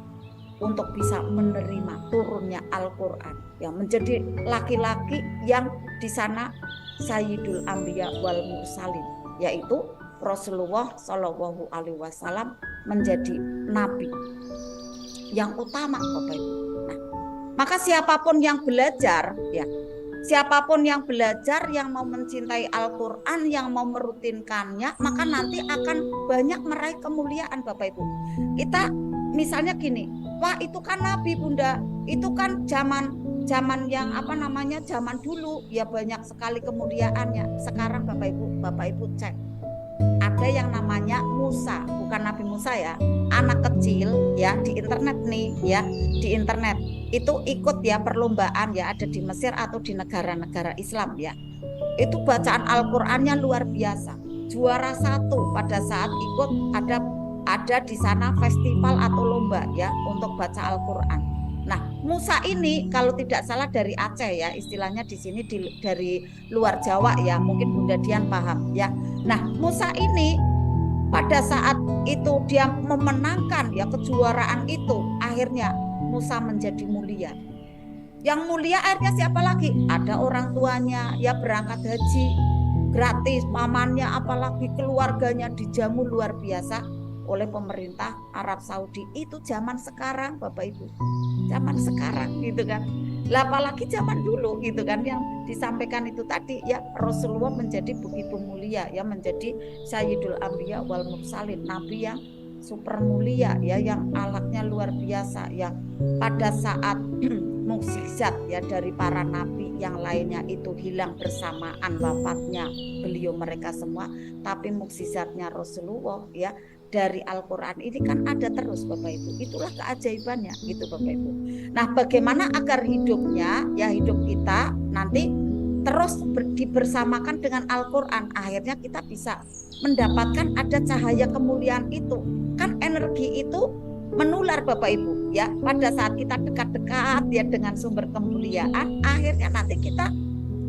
untuk bisa menerima turunnya Al-Quran, yang menjadi laki-laki yang di sana Sayyidul Anbiya wal Mursalin, yaitu Rasulullah Shallallahu Alaihi Wasallam menjadi nabi yang utama Bapak Ibu. Nah, maka siapapun yang belajar ya, siapapun yang belajar, yang mau mencintai Al-Quran, yang mau merutinkannya, maka nanti akan banyak meraih kemuliaan Bapak Ibu. Kita misalnya gini, wah itu kan Nabi Bunda, itu kan zaman yang zaman dulu ya banyak sekali kemuliaannya. Sekarang Bapak Ibu cek, ada yang namanya Musa, bukan Nabi Musa ya, anak kecil ya di internet nih ya, di internet itu ikut ya perlombaan ya, ada di Mesir atau di negara-negara Islam ya. Itu bacaan Al-Qur'annya luar biasa. Juara 1 pada saat ikut ada di sana festival atau lomba ya untuk baca Al-Qur'an. Nah, Musa ini kalau tidak salah dari Aceh ya, istilahnya di sini dari luar Jawa ya, mungkin Bunda Dian paham ya. Nah, Musa ini pada saat itu dia memenangkan ya kejuaraan itu, akhirnya Musa menjadi mulia. Yang mulia akhirnya siapa lagi? Ada orang tuanya ya, berangkat haji gratis, pamannya apalagi keluarganya dijamu luar biasa oleh pemerintah Arab Saudi. Itu zaman sekarang Bapak Ibu, zaman sekarang gitu kan. Lah apalagi zaman dulu gitu kan, yang disampaikan itu tadi ya, Rasulullah menjadi begitu mulia ya, menjadi Sayyidul Anbiya wal Mursalin, nabi yang super mulia ya, yang akhlaknya luar biasa, yang pada saat mukjizat ya dari para nabi yang lainnya itu hilang bersamaan wafatnya beliau mereka semua, tapi mukjizatnya Rasulullah ya dari Al-Quran ini kan ada terus Bapak Ibu. Itulah keajaibannya gitu Bapak Ibu. Nah, bagaimana agar hidupnya ya, hidup kita nanti terus dibersamakan dengan Al-Quran, akhirnya kita bisa mendapatkan ada cahaya kemuliaan itu. Kan energi itu menular Bapak Ibu ya, pada saat kita dekat-dekat ya dengan sumber kemuliaan, akhirnya nanti kita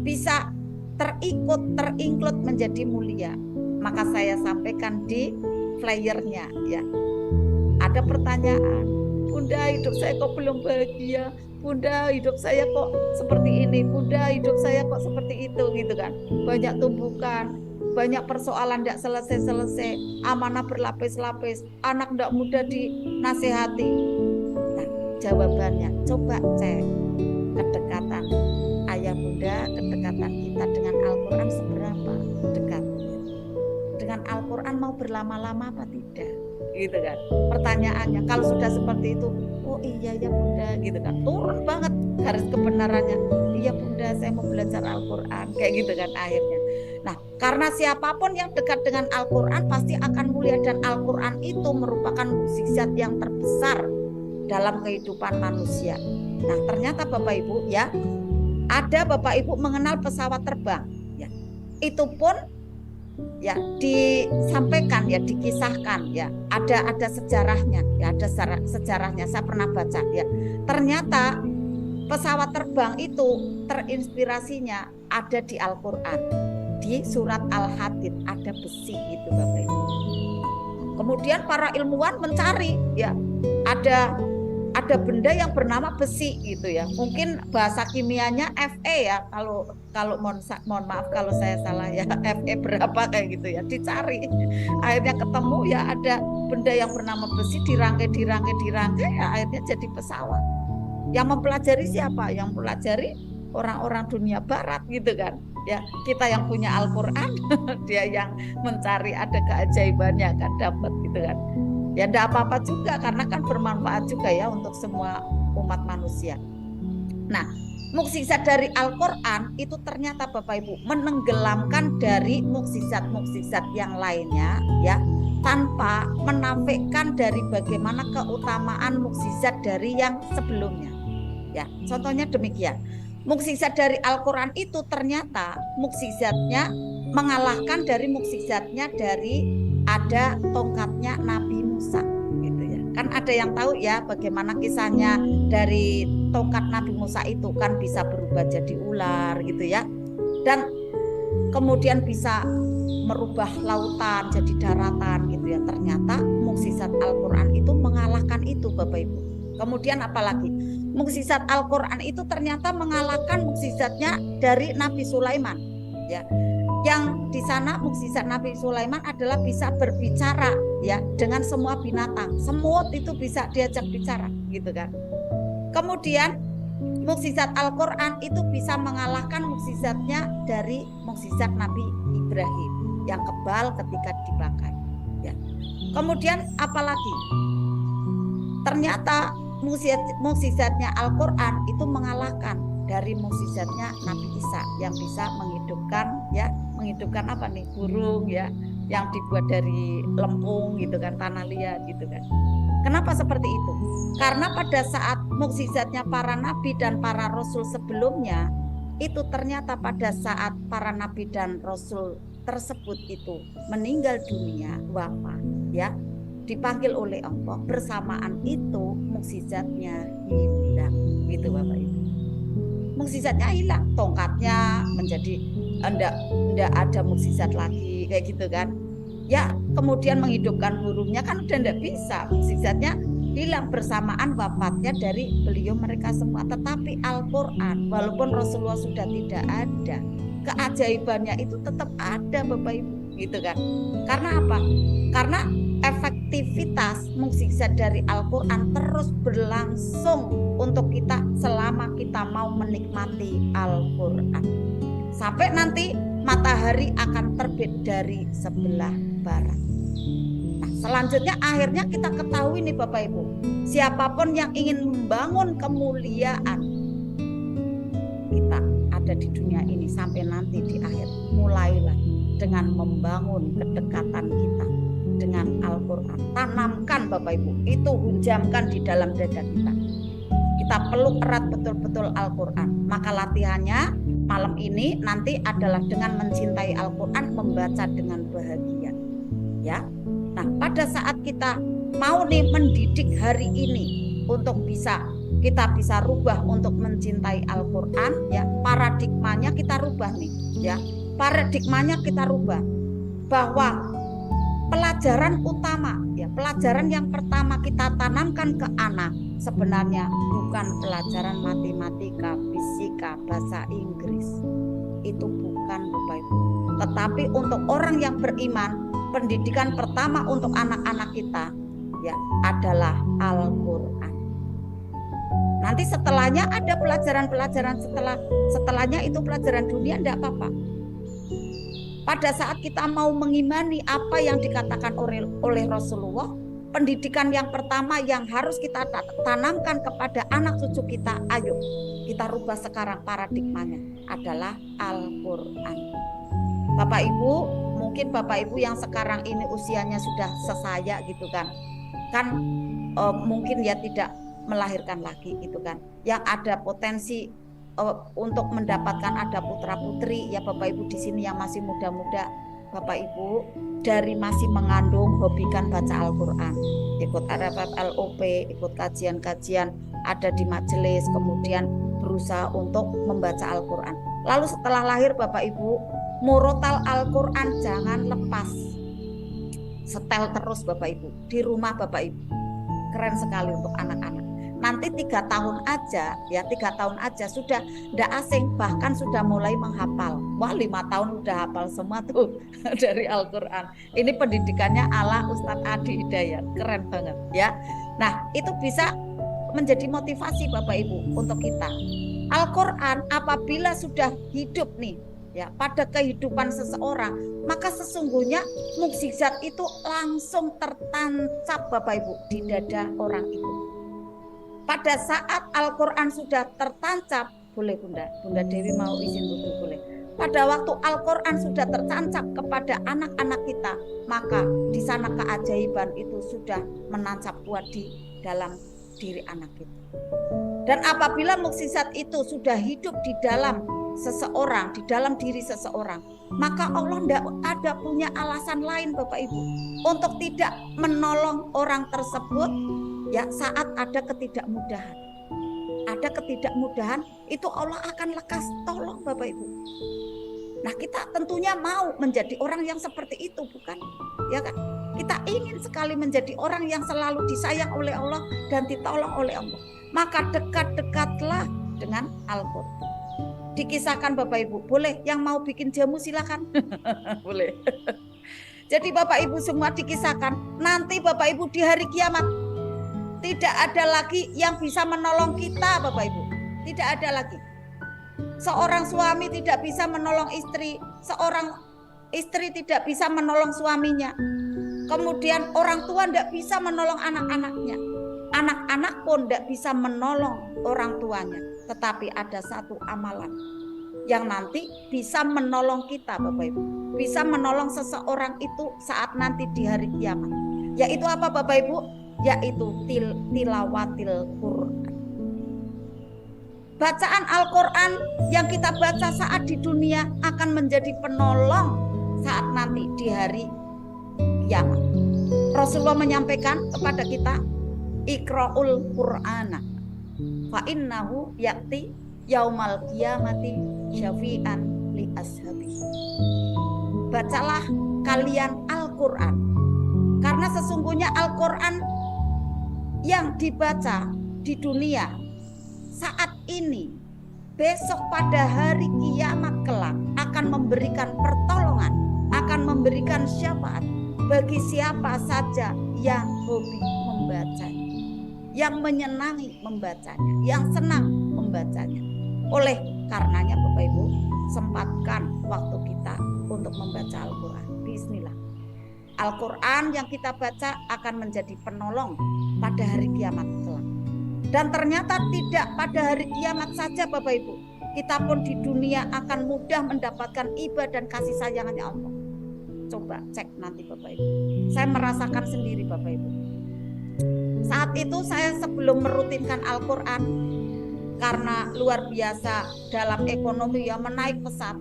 bisa terinclude menjadi mulia. Maka saya sampaikan di flyernya ya, ada pertanyaan, Bunda hidup saya kok belum bahagia, Bunda hidup saya kok seperti ini, Bunda hidup saya kok seperti itu gitu kan. Banyak tumpukan, banyak persoalan tidak selesai-selesai, amanah berlapis-lapis, anak tidak mudah dinasehati. Nah, jawabannya coba cek kedekatan ayah bunda, kedekatan kita dengan Al-Quran seberapa dekat. Dengan Al-Quran mau berlama-lama apa tidak gitu kan pertanyaannya. Kalau sudah seperti itu, oh iya ya bunda gitu kan, turun banget garis kebenarannya, iya bunda saya mau belajar Al-Quran kayak gitu kan akhirnya. Nah, karena siapapun yang dekat dengan Al-Quran pasti akan mulia, dan Al-Quran itu merupakan mukjizat yang terbesar dalam kehidupan manusia. Nah, ternyata Bapak Ibu ya, ada Bapak Ibu mengenal pesawat terbang ya. Itu pun ya disampaikan ya, dikisahkan ya, ada sejarahnya ya, ada sejarahnya. Saya pernah baca ya. Ternyata pesawat terbang itu terinspirasinya ada di Al-Qur'an. Di surat Al-Hadid ada besi itu Bapak Ibu. Kemudian para ilmuwan mencari ya, ada benda yang bernama besi gitu ya. Mungkin bahasa kimianya Fe ya, kalau mohon maaf kalau saya salah ya, Fe berapa kayak gitu ya, dicari. Akhirnya ketemu ya, ada benda yang bernama besi, dirangkai ya, akhirnya jadi pesawat. Yang mempelajari siapa? Yang mempelajari orang-orang dunia barat gitu kan. Ya, kita yang punya Al-Qur'an, dia yang mencari ada keajaibannya kan, dapat gitu kan. Ya enggak apa-apa juga, karena kan bermanfaat juga ya untuk semua umat manusia. Nah, mukjizat dari Al-Qur'an itu ternyata Bapak Ibu menenggelamkan dari mukjizat-mukjizat yang lainnya ya, tanpa menafikan dari bagaimana keutamaan mukjizat dari yang sebelumnya. Ya, contohnya demikian. Mukjizat dari Al-Qur'an itu ternyata mukjizatnya mengalahkan dari mukjizatnya dari ada tongkatnya Nabi Musa gitu ya. Kan ada yang tahu ya bagaimana kisahnya dari tongkat Nabi Musa itu kan bisa berubah jadi ular gitu ya. Dan kemudian bisa merubah lautan jadi daratan gitu ya. Ternyata mukjizat Al-Qur'an itu mengalahkan itu Bapak Ibu. Kemudian apalagi? Mukjizat Al-Qur'an itu ternyata mengalahkan mukjizatnya dari Nabi Sulaiman ya. Yang di sana mukjizat Nabi Sulaiman adalah bisa berbicara ya dengan semua binatang. Semut itu bisa diajak bicara gitu kan. Kemudian mukjizat Al-Qur'an itu bisa mengalahkan mukjizatnya dari mukjizat Nabi Ibrahim yang kebal ketika dibakar ya. Kemudian apalagi? Ternyata mukjizatnya Al-Qur'an itu mengalahkan dari mukjizatnya Nabi Isa yang bisa menghidupkan apa nih, burung ya, yang dibuat dari lempung gitu kan, tanah liat gitu kan. Kenapa seperti itu? Karena pada saat mukjizatnya para nabi dan para rasul sebelumnya itu ternyata pada saat para nabi dan rasul tersebut itu meninggal dunia, wafat ya, dipanggil oleh Allah, bersamaan itu mukjizatnya hilang gitu Bapak Ibu. Mukjizatnya hilang, tongkatnya menjadi enggak ada mukjizat lagi kayak gitu kan. Ya, kemudian menghidupkan burungnya kan udah enggak bisa, mukjizatnya hilang bersamaan wafatnya dari beliau mereka semua. Tetapi Al-Qur'an walaupun Rasulullah sudah tidak ada, keajaibannya itu tetap ada Bapak Ibu gitu kan. Karena apa? Karena efektivitas mukjizat dari Al-Qur'an terus berlangsung untuk kita selama kita mau menikmati Al-Qur'an. Sampai nanti matahari akan terbit dari sebelah barat. Nah, selanjutnya akhirnya kita ketahui nih Bapak Ibu, siapapun yang ingin membangun kemuliaan kita ada di dunia ini sampai nanti di akhir, mulailah dengan membangun kedekatan kita dengan Al-Qur'an. Tanamkan Bapak Ibu, itu hunjamkan di dalam dada kita. Kita peluk erat betul-betul Al-Qur'an. Maka latihannya malam ini nanti adalah dengan mencintai Al-Qur'an, membaca dengan bahagia. Ya. Nah, pada saat kita mau nih mendidik hari ini untuk kita bisa rubah untuk mencintai Al-Qur'an ya, paradigmanya kita rubah nih ya. Paradigmanya kita rubah bahwa pelajaran utama ya, pelajaran yang pertama kita tanamkan ke anak sebenarnya bukan pelajaran matematika, fisika, bahasa Inggris. Itu bukan Bapak Ibu. Tetapi untuk orang yang beriman, pendidikan pertama untuk anak-anak kita ya adalah Al-Qur'an. Nanti setelahnya ada pelajaran-pelajaran setelahnya itu pelajaran dunia, enggak apa-apa. Pada saat kita mau mengimani apa yang dikatakan oleh Rasulullah, pendidikan yang pertama yang harus kita tanamkan kepada anak cucu kita, ayo kita rubah sekarang paradigmanya adalah Al-Qur'an. Bapak Ibu, mungkin Bapak Ibu yang sekarang ini usianya sudah sesaya gitu kan, mungkin ya tidak melahirkan lagi gitu kan. Yang ada potensi untuk mendapatkan ada putra-putri ya Bapak Ibu di sini yang masih muda-muda, Bapak Ibu dari masih mengandung hobikan baca Al-Qur'an. Ikut RFF LOP, ikut kajian-kajian ada di majelis, kemudian berusaha untuk membaca Al-Qur'an. Lalu setelah lahir Bapak Ibu, murotal Al-Qur'an jangan lepas. Setel terus Bapak Ibu di rumah Bapak Ibu. Keren sekali untuk anak-anak. Nanti 3 tahun aja ya, 3 tahun aja sudah tidak asing, bahkan sudah mulai menghafal. Wah 5 tahun udah hafal semua tuh dari Al-Qur'an. Ini pendidikannya ala Ustadz Adi Hidayat, keren banget ya. Nah itu bisa menjadi motivasi Bapak Ibu untuk kita. Al-Qur'an apabila sudah hidup nih ya pada kehidupan seseorang, maka sesungguhnya mukjizat itu langsung tertancap Bapak Ibu di dada orang itu. Pada saat Al-Qur'an sudah tertancap, boleh Bunda Dewi mau izin dulu boleh. Pada waktu Al-Qur'an sudah tertancap kepada anak-anak kita, maka di sana keajaiban itu sudah menancap kuat di dalam diri anak kita. Dan apabila mukjizat itu sudah hidup di dalam seseorang, di dalam diri seseorang, maka Allah tidak ada punya alasan lain Bapak Ibu untuk tidak menolong orang tersebut ya saat ada ketidakmudahan. Ada ketidakmudahan itu Allah akan lekas tolong Bapak Ibu. Nah kita tentunya mau menjadi orang yang seperti itu bukan? Ya kan? Kita ingin sekali menjadi orang yang selalu disayang oleh Allah dan ditolong oleh Allah. Maka dekat-dekatlah dengan Al-Qur'an. Dikisahkan Bapak Ibu, boleh yang mau bikin jamu silakan. Boleh. Jadi Bapak Ibu semua dikisahkan, nanti Bapak Ibu di hari kiamat tidak ada lagi yang bisa menolong kita Bapak Ibu. Tidak ada lagi. Seorang suami tidak bisa menolong istri, seorang istri tidak bisa menolong suaminya. Kemudian orang tua tidak bisa menolong anak-anaknya. Anak-anak pun tidak bisa menolong orang tuanya. Tetapi ada satu amalan yang nanti bisa menolong kita Bapak Ibu. Bisa menolong seseorang itu saat nanti di hari kiamat. Yaitu apa Bapak Ibu? Yaitu tilawatil Quran. Bacaan Al-Quran yang kita baca saat di dunia akan menjadi penolong saat nanti di hari kiamat. Rasulullah menyampaikan kepada kita, Iqra'ul Qur'ana fa innahu ya'ti yaumal qiyamati syafi'an li ashabi. Bacalah kalian Al-Qur'an, karena sesungguhnya Al-Qur'an yang dibaca di dunia saat ini besok pada hari kiamat kelak akan memberikan pertolongan, akan memberikan syafaat bagi siapa saja yang hobi membacanya, yang menyenangi membacanya, yang senang membacanya. Oleh karenanya Bapak Ibu, sempatkan waktu kita untuk membaca Al-Quran. Bismillah. Al-Quran yang kita baca akan menjadi penolong pada hari kiamat kelak. Dan ternyata tidak pada hari kiamat saja Bapak Ibu, kita pun di dunia akan mudah mendapatkan ibadah dan kasih sayangnya Allah. Coba cek nanti Bapak Ibu. Saya merasakan sendiri Bapak Ibu. Saat itu saya sebelum merutinkan Al-Quran, karena luar biasa dalam ekonomi yang menaik pesat,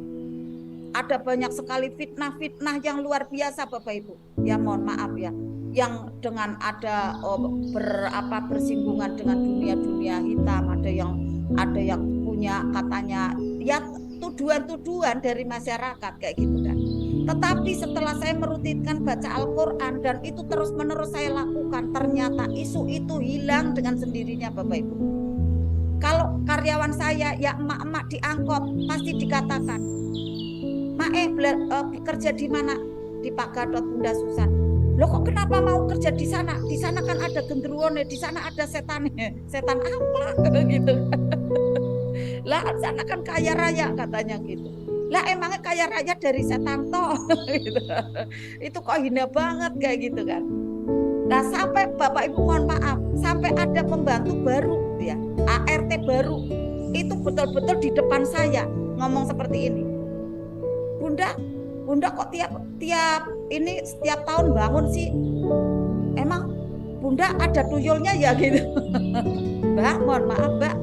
ada banyak sekali fitnah-fitnah yang luar biasa Bapak Ibu. Ya mohon maaf ya, yang dengan ada bersinggungan dengan dunia-dunia hitam, ada yang punya katanya ya tuduhan-tuduhan dari masyarakat kayak gitu kan. Tetapi setelah saya merutinkan baca Al-Quran dan itu terus-menerus saya lakukan, ternyata isu itu hilang dengan sendirinya Bapak Ibu. Kalau karyawan saya ya emak-emak diangkut pasti dikatakan, kerja di mana? Di Pak Gadot Bunda Susan. Loh kok kenapa mau kerja di sana? Di sana kan ada genderuwonya, di sana ada setannya. Setan apa? Gitu. Lah sana kan kaya raya katanya gitu. Lah emangnya kaya raya dari setan toh? Gitu. Itu kok hina banget kayak gitu kan. Nah sampai Bapak Ibu mohon maaf, sampai ada pembantu baru ya, ART baru, itu betul-betul di depan saya ngomong seperti ini. Bunda kok setiap tahun bangun sih? Emang Bunda ada tuyulnya ya gitu. Mbak, mohon maaf Mbak,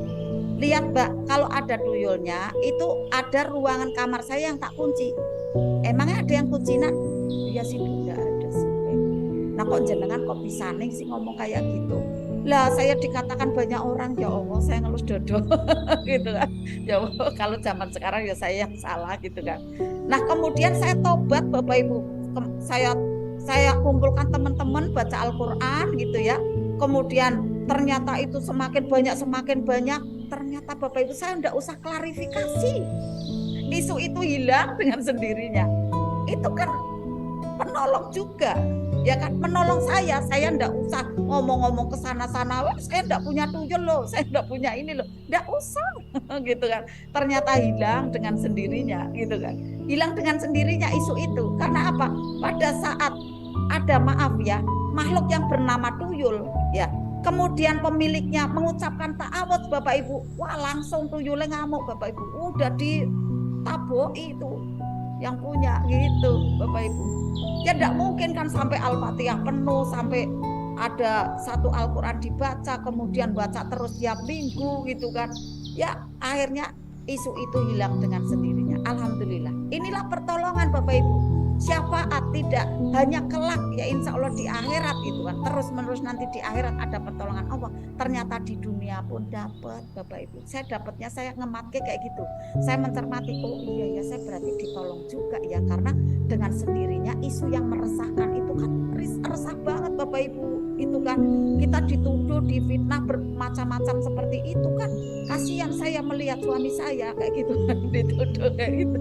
lihat Mbak, kalau ada tuyulnya itu ada ruangan kamar saya yang tak kunci. Emangnya ada yang kunci nak? Iya sih Bu, enggak ada sih. Nah kok jenengan kok bisa nih sih ngomong kayak gitu? Lah saya dikatakan banyak orang, ya Allah saya ngelus dodo gitu kan. Ya Allah, kalau zaman sekarang ya saya yang salah gitu kan. Nah kemudian saya tobat Bapak Ibu, saya kumpulkan teman-teman baca Al-Quran gitu ya. Kemudian ternyata itu semakin banyak. Ternyata Bapak Ibu saya enggak usah klarifikasi. Isu itu hilang dengan sendirinya. Itu kan penolong juga. Ya kan, menolong saya enggak usah ngomong-ngomong ke sana-sana, saya enggak punya tuyul loh, saya enggak punya ini loh, enggak usah gitu kan. Ternyata hilang dengan sendirinya gitu kan. Hilang dengan sendirinya isu itu. Karena apa? Pada saat ada makhluk yang bernama tuyul ya, kemudian pemiliknya mengucapkan ta'awudz Bapak Ibu, wah langsung tuyulnya ngamuk Bapak Ibu, udah ditaboi itu yang punya gitu Bapak Ibu. Ya tidak mungkin kan sampai Al-Fatihah penuh, sampai ada satu Al-Quran dibaca, kemudian baca terus tiap minggu gitu kan. Ya akhirnya isu itu hilang dengan sendirinya. Alhamdulillah. Inilah pertolongan Bapak Ibu. Syafaat tidak hanya kelak ya insya Allah di akhirat itu kan, terus menerus nanti di akhirat ada pertolongan Allah. Ternyata di dunia pun dapat Bapak Ibu. Saya dapatnya, saya ngematke kayak gitu. Saya mencermati, oh iya ya saya berarti ditolong juga ya, karena dengan sendirinya isu yang meresahkan itu kan resah banget Bapak Ibu. Itu kan kita dituduh, difitnah bermacam-macam seperti itu kan. Kasihan saya melihat suami saya kayak gitu kan, dituduh kayak gitu.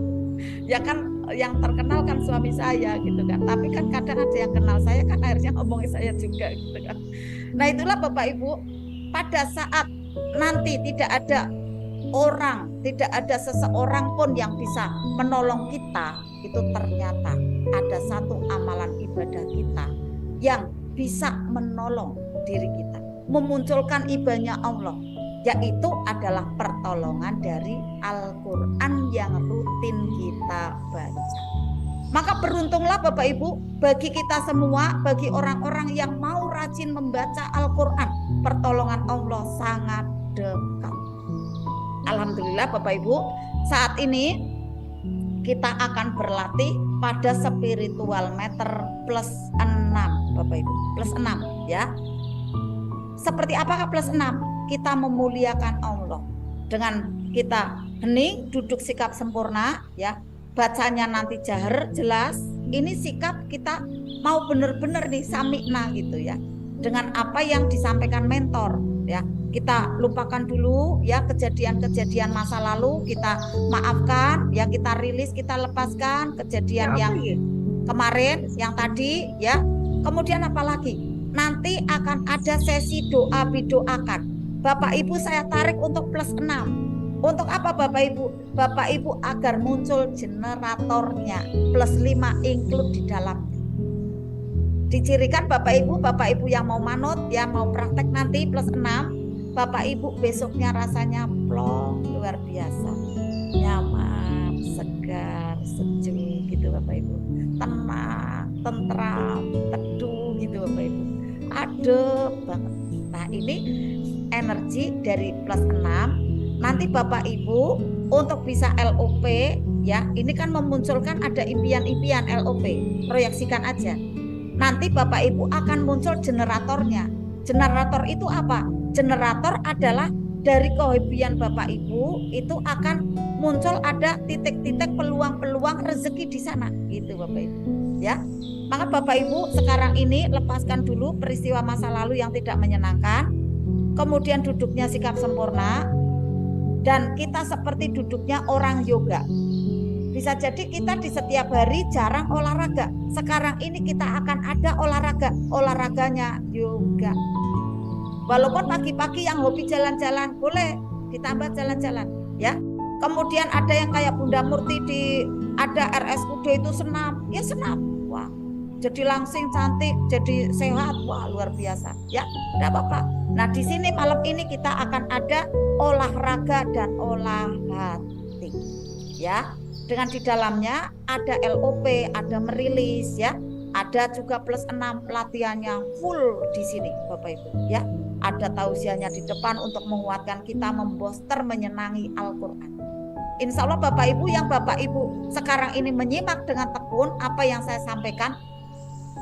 Ya kan yang terkenal kan suami saya gitu kan, tapi kan kadang ada yang kenal saya kan akhirnya ngomongin saya juga gitu kan. Nah itulah Bapak Ibu, pada saat nanti tidak ada orang, tidak ada seseorang pun yang bisa menolong kita, itu ternyata ada satu amalan ibadah kita yang bisa menolong diri kita, memunculkan ibadahnya Allah, yaitu adalah pertolongan dari Al-Quran yang rutin kita baca. Maka beruntunglah Bapak Ibu bagi kita semua, bagi orang-orang yang mau rajin membaca Al-Quran. Pertolongan Allah sangat dekat. Alhamdulillah Bapak Ibu, saat ini kita akan berlatih pada spiritual meter plus 6 Bapak Ibu, plus 6 ya. Seperti apakah plus 6? Kita memuliakan Allah dengan kita hening, duduk sikap sempurna ya, bacanya nanti jahar jelas. Ini sikap kita mau benar-benar nih samikna gitu ya, dengan apa yang disampaikan mentor ya. Kita lupakan dulu ya kejadian-kejadian masa lalu, kita maafkan ya, kita rilis, kita lepaskan kejadian yang kemarin, yang tadi ya. Kemudian apa lagi? Nanti akan ada sesi doa bidoakan. Bapak Ibu saya tarik untuk plus 6. Untuk apa Bapak Ibu? Bapak Ibu agar muncul generatornya plus 5 include di dalamnya. Dicirikan Bapak Ibu yang mau manut ya, mau praktek nanti plus 6, Bapak Ibu besoknya rasanya plong luar biasa. Nyaman, segar, sejuk gitu Bapak Ibu. Tenang, tentram, teduh gitu Bapak Ibu. Adem banget. Nah ini energi dari plus 6. Nanti Bapak Ibu untuk bisa LOP ya, ini kan memunculkan ada impian-impian LOP, proyeksikan aja. Nanti Bapak Ibu akan muncul generatornya. Generator itu apa? Generator adalah dari kehobian Bapak Ibu itu akan muncul ada titik-titik peluang-peluang rezeki di sana gitu Bapak Ibu ya. Maka Bapak Ibu sekarang ini lepaskan dulu peristiwa masa lalu yang tidak menyenangkan, kemudian duduknya sikap sempurna, dan kita seperti duduknya orang yoga. Bisa jadi kita di setiap hari jarang olahraga, sekarang ini kita akan ada olahraganya yoga. Walaupun pagi-pagi yang hobi jalan-jalan boleh ditambah jalan-jalan ya. Kemudian ada yang kayak Bunda Murti di ada RSUD itu senam, ya senam. Wah, jadi langsing cantik, jadi sehat, wah luar biasa ya. Tidak apa-apa. Nah di sini malam ini kita akan ada olahraga dan olah hati ya. Dengan di dalamnya ada LOP, ada merilis ya, ada juga plus 6 pelatihannya full di sini Bapak Ibu ya. ada tausiahnya di depan untuk menguatkan kita, memboster, menyenangi Al-Quran. Insya Allah Bapak Ibu, yang Bapak Ibu sekarang ini menyimak dengan tekun apa yang saya sampaikan,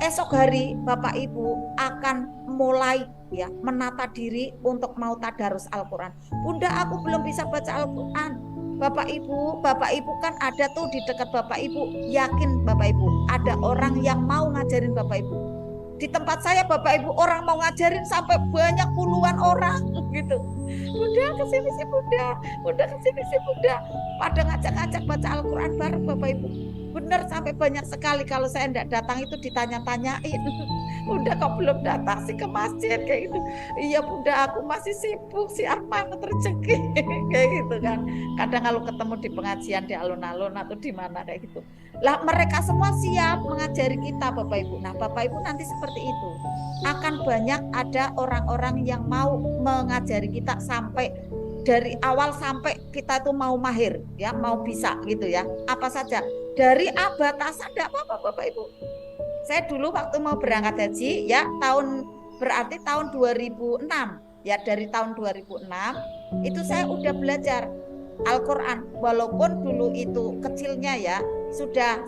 esok hari Bapak Ibu akan mulai ya menata diri untuk mau tadarus Al-Quran. Bunda, aku belum bisa baca Al-Quran. Bapak Ibu kan ada tuh di dekat Bapak Ibu. Yakin Bapak Ibu ada orang yang mau ngajarin Bapak Ibu. Di tempat saya Bapak Ibu orang mau ngajarin sampai banyak puluhan orang gitu. Bunda kesini sih Bunda kesini sih Bunda. Pada ngajak-ngajak baca Al-Quran bareng Bapak Ibu. Benar sampai banyak sekali, kalau saya tidak datang itu ditanya-tanyain. Bunda kok belum datang sih ke masjid kayak gitu. Iya Bunda, aku masih sibuk, si Arman rezeki kayak gitu kan. Kadang kalau ketemu di pengajian di alun-alun atau di mana kayak gitu. Lah mereka semua siap mengajari kita Bapak Ibu. Nah Bapak Ibu nanti seperti itu. Akan banyak ada orang-orang yang mau mengajari kita sampai dari awal sampai kita itu mau mahir ya, mau bisa gitu ya. Apa saja dari abatasan enggak apa-apa Bapak Ibu. Saya dulu waktu mau berangkat haji ya berarti tahun 2006 ya, dari tahun 2006 itu saya udah belajar Al-Quran, walaupun dulu itu kecilnya ya, sudah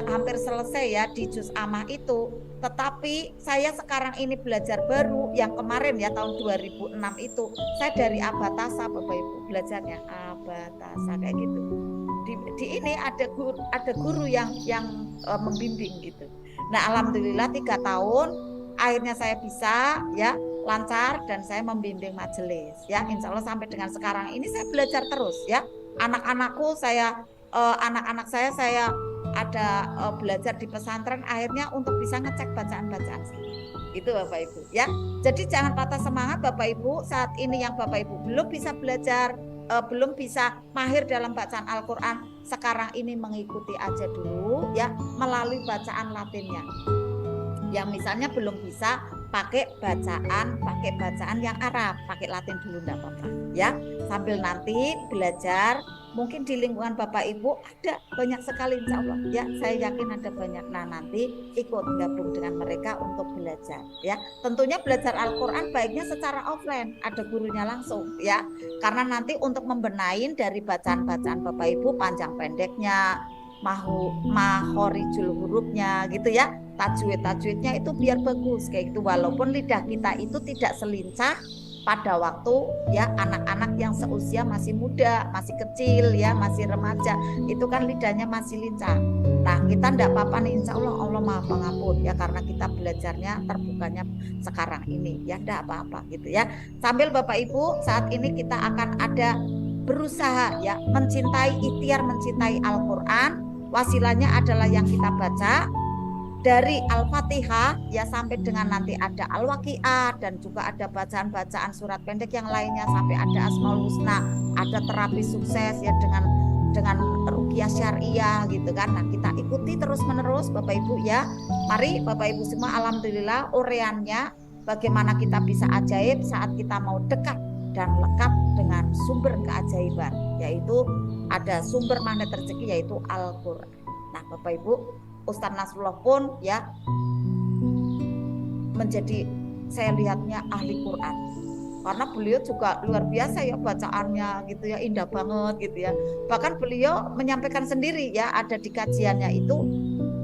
hampir selesai ya di juz amah itu, tetapi saya sekarang ini belajar baru yang kemarin ya tahun 2006 itu saya dari abatasa Bapak Ibu, belajarnya abatasa kayak gitu. Di ini ada guru yang membimbing gitu. Nah alhamdulillah 3 tahun akhirnya saya bisa ya lancar dan saya membimbing majelis ya, insya Allah sampai dengan sekarang ini saya belajar terus ya. Anak-anak saya ada belajar di pesantren akhirnya untuk bisa ngecek bacaan-bacaan saya. Itu Bapak Ibu ya. Jadi jangan patah semangat Bapak Ibu, saat ini yang Bapak Ibu belum bisa belajar, belum bisa mahir dalam bacaan Al-Quran, sekarang ini mengikuti aja dulu ya melalui bacaan Latinnya. Yang misalnya belum bisa pakai bacaan yang Arab, pakai Latin dulu enggak apa-apa ya. Sambil nanti belajar, mungkin di lingkungan Bapak Ibu ada banyak sekali insya Allah ya, saya yakin ada banyak. Nah nanti ikut gabung dengan mereka untuk belajar ya. Tentunya belajar Al-Quran baiknya secara offline, ada gurunya langsung ya, karena nanti untuk membenahin dari bacaan-bacaan Bapak Ibu, panjang pendeknya, mahorijul hurufnya gitu ya, tajwidnya itu biar bagus kayak gitu. Walaupun lidah kita itu tidak selincah pada waktu ya anak-anak yang seusia masih muda, masih kecil ya, masih remaja, itu kan lidahnya masih lincah. Nah kita enggak apa-apa nih, insya Allah Maha Pengampun ya, karena kita belajarnya terbukanya sekarang ini ya, enggak apa-apa gitu ya. Sambil Bapak Ibu saat ini kita akan ada berusaha ya ikhtiar mencintai Al-Quran. Wasilahnya adalah yang kita baca dari Al-Fatihah ya sampai dengan nanti ada Al-Waqiah, dan juga ada bacaan-bacaan surat pendek yang lainnya sampai ada Asmaul Husna, ada terapi sukses ya dengan ruqyah syariah gitu kan. Nah kita ikuti terus-menerus Bapak Ibu ya. Mari Bapak Ibu semua, alhamdulillah ureannya bagaimana kita bisa ajaib saat kita mau dekat dan lekat dengan sumber keajaiban, yaitu ada sumber magnet rezeki yaitu Al-Quran. Nah Bapak Ibu, Ustadz Nasrullah pun ya menjadi, saya lihatnya ahli Quran, karena beliau juga luar biasa ya bacaannya gitu ya, indah banget gitu ya. Bahkan beliau menyampaikan sendiri ya, ada di kajiannya itu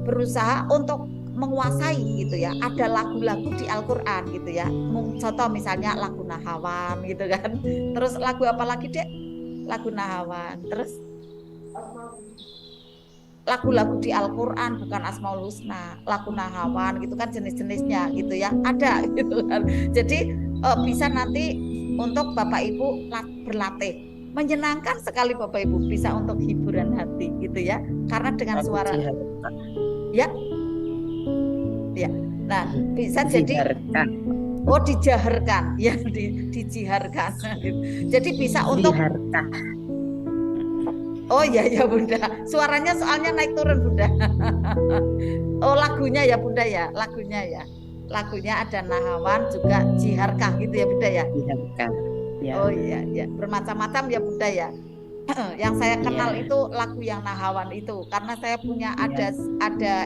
berusaha untuk menguasai gitu ya, ada lagu-lagu di Al-Quran gitu ya. Contoh misalnya lagu Nahawan gitu kan. Terus lagu apa lagi Dek? Lagu Nahawan. Terus lagu-lagu di Al-Quran, bukan Asmaul Husna, lagu Nahawan gitu kan, jenis-jenisnya gitu ya, ada gitu kan. Jadi bisa nanti untuk Bapak Ibu berlatih, menyenangkan sekali Bapak Ibu, bisa untuk hiburan hati gitu ya, karena dengan suara ya. Nah bisa jadi dijaharkan ya, dijiharkan. Jadi bisa untuk oh ya Bunda, suaranya soalnya naik turun Bunda. Oh lagunya ya Bunda ya, lagunya ada Nahawan juga jiharkah gitu ya Bunda ya. Ya. Oh iya bermacam-macam ya Bunda ya. Yang saya kenal itu lagu yang Nahawan itu, karena saya punya ada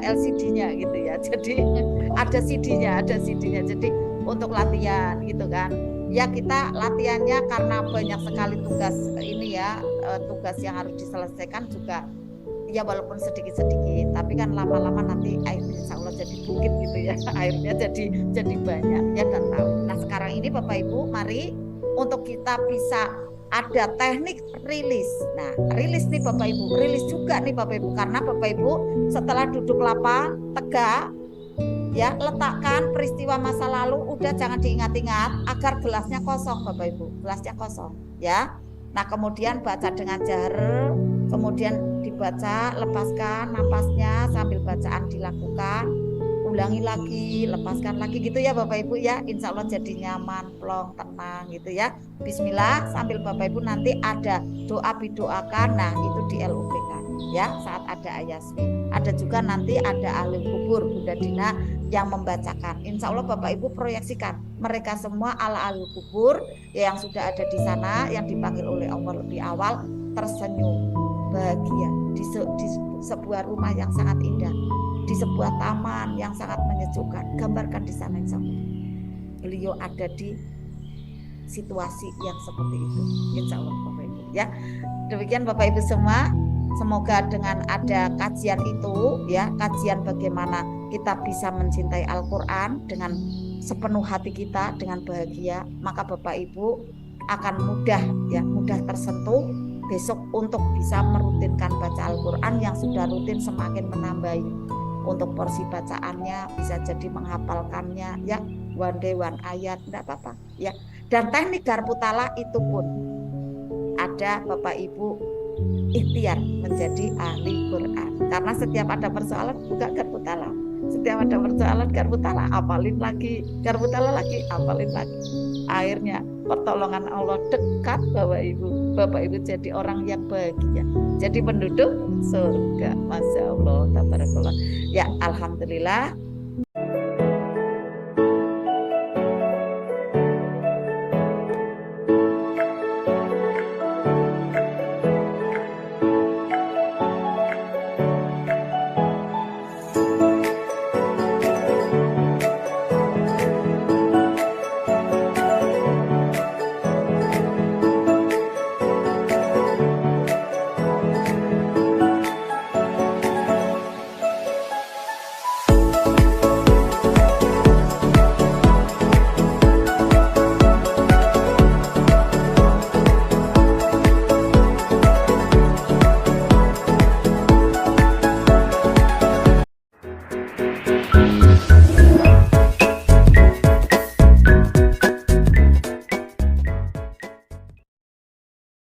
LCD-nya gitu ya. Jadi ada CD-nya. Jadi untuk latihan gitu kan. Ya kita latihannya karena banyak sekali tugas ini ya, tugas yang harus diselesaikan juga ya walaupun sedikit-sedikit, tapi kan lama-lama nanti airnya insya Allah jadi bukit gitu ya, airnya jadi banyak ya dan tahu. Nah sekarang ini Bapak Ibu mari untuk kita bisa ada teknik rilis. Nah rilis nih Bapak Ibu, rilis juga nih Bapak Ibu, karena Bapak Ibu setelah duduk lapang tegak ya, letakkan peristiwa masa lalu, udah jangan diingat-ingat agar gelasnya kosong Bapak Ibu, gelasnya kosong ya. Nah kemudian baca dengan jahar, kemudian dibaca, lepaskan napasnya sambil bacaan dilakukan, ulangi lagi, lepaskan lagi gitu ya Bapak Ibu ya. Insya Allah jadi nyaman, plong, tenang gitu ya. Bismillah, sambil Bapak Ibu nanti ada doa didoakan, nah itu di LUPK ya saat ada ayaswi. Ada juga nanti ada ahli kubur Bunda Dina yang membacakan. Insya Allah Bapak Ibu proyeksikan mereka semua ala ahli kubur yang sudah ada di sana, yang dipanggil oleh Allah lebih awal, tersenyum bahagia di sebuah rumah yang sangat indah, di sebuah taman yang sangat menyejukkan. Gambarkan di sana insya Allah beliau ada di situasi yang seperti itu insya Allah Bapak Ibu ya. Demikian Bapak Ibu semua, semoga dengan ada kajian itu ya, kajian bagaimana kita bisa mencintai Al-Quran dengan sepenuh hati kita, dengan bahagia, maka Bapak Ibu akan mudah tersentuh besok untuk bisa merutinkan baca Al-Quran yang sudah rutin semakin menambahi. Untuk porsi bacaannya bisa jadi menghafalkannya ya, one day one ayat, enggak apa-apa ya. Dan teknik garpu tala itu pun ada Bapak Ibu ikhtiar menjadi ahli Quran, karena setiap ada persoalan buka garpu tala, setiap ada persoalan garpu tala, apalin lagi, garpu tala lagi, apalin lagi. Akhirnya pertolongan Allah dekat Bapak Ibu jadi orang yang bahagia, jadi penduduk surga. Masya Allah, tabarakallah. Ya alhamdulillah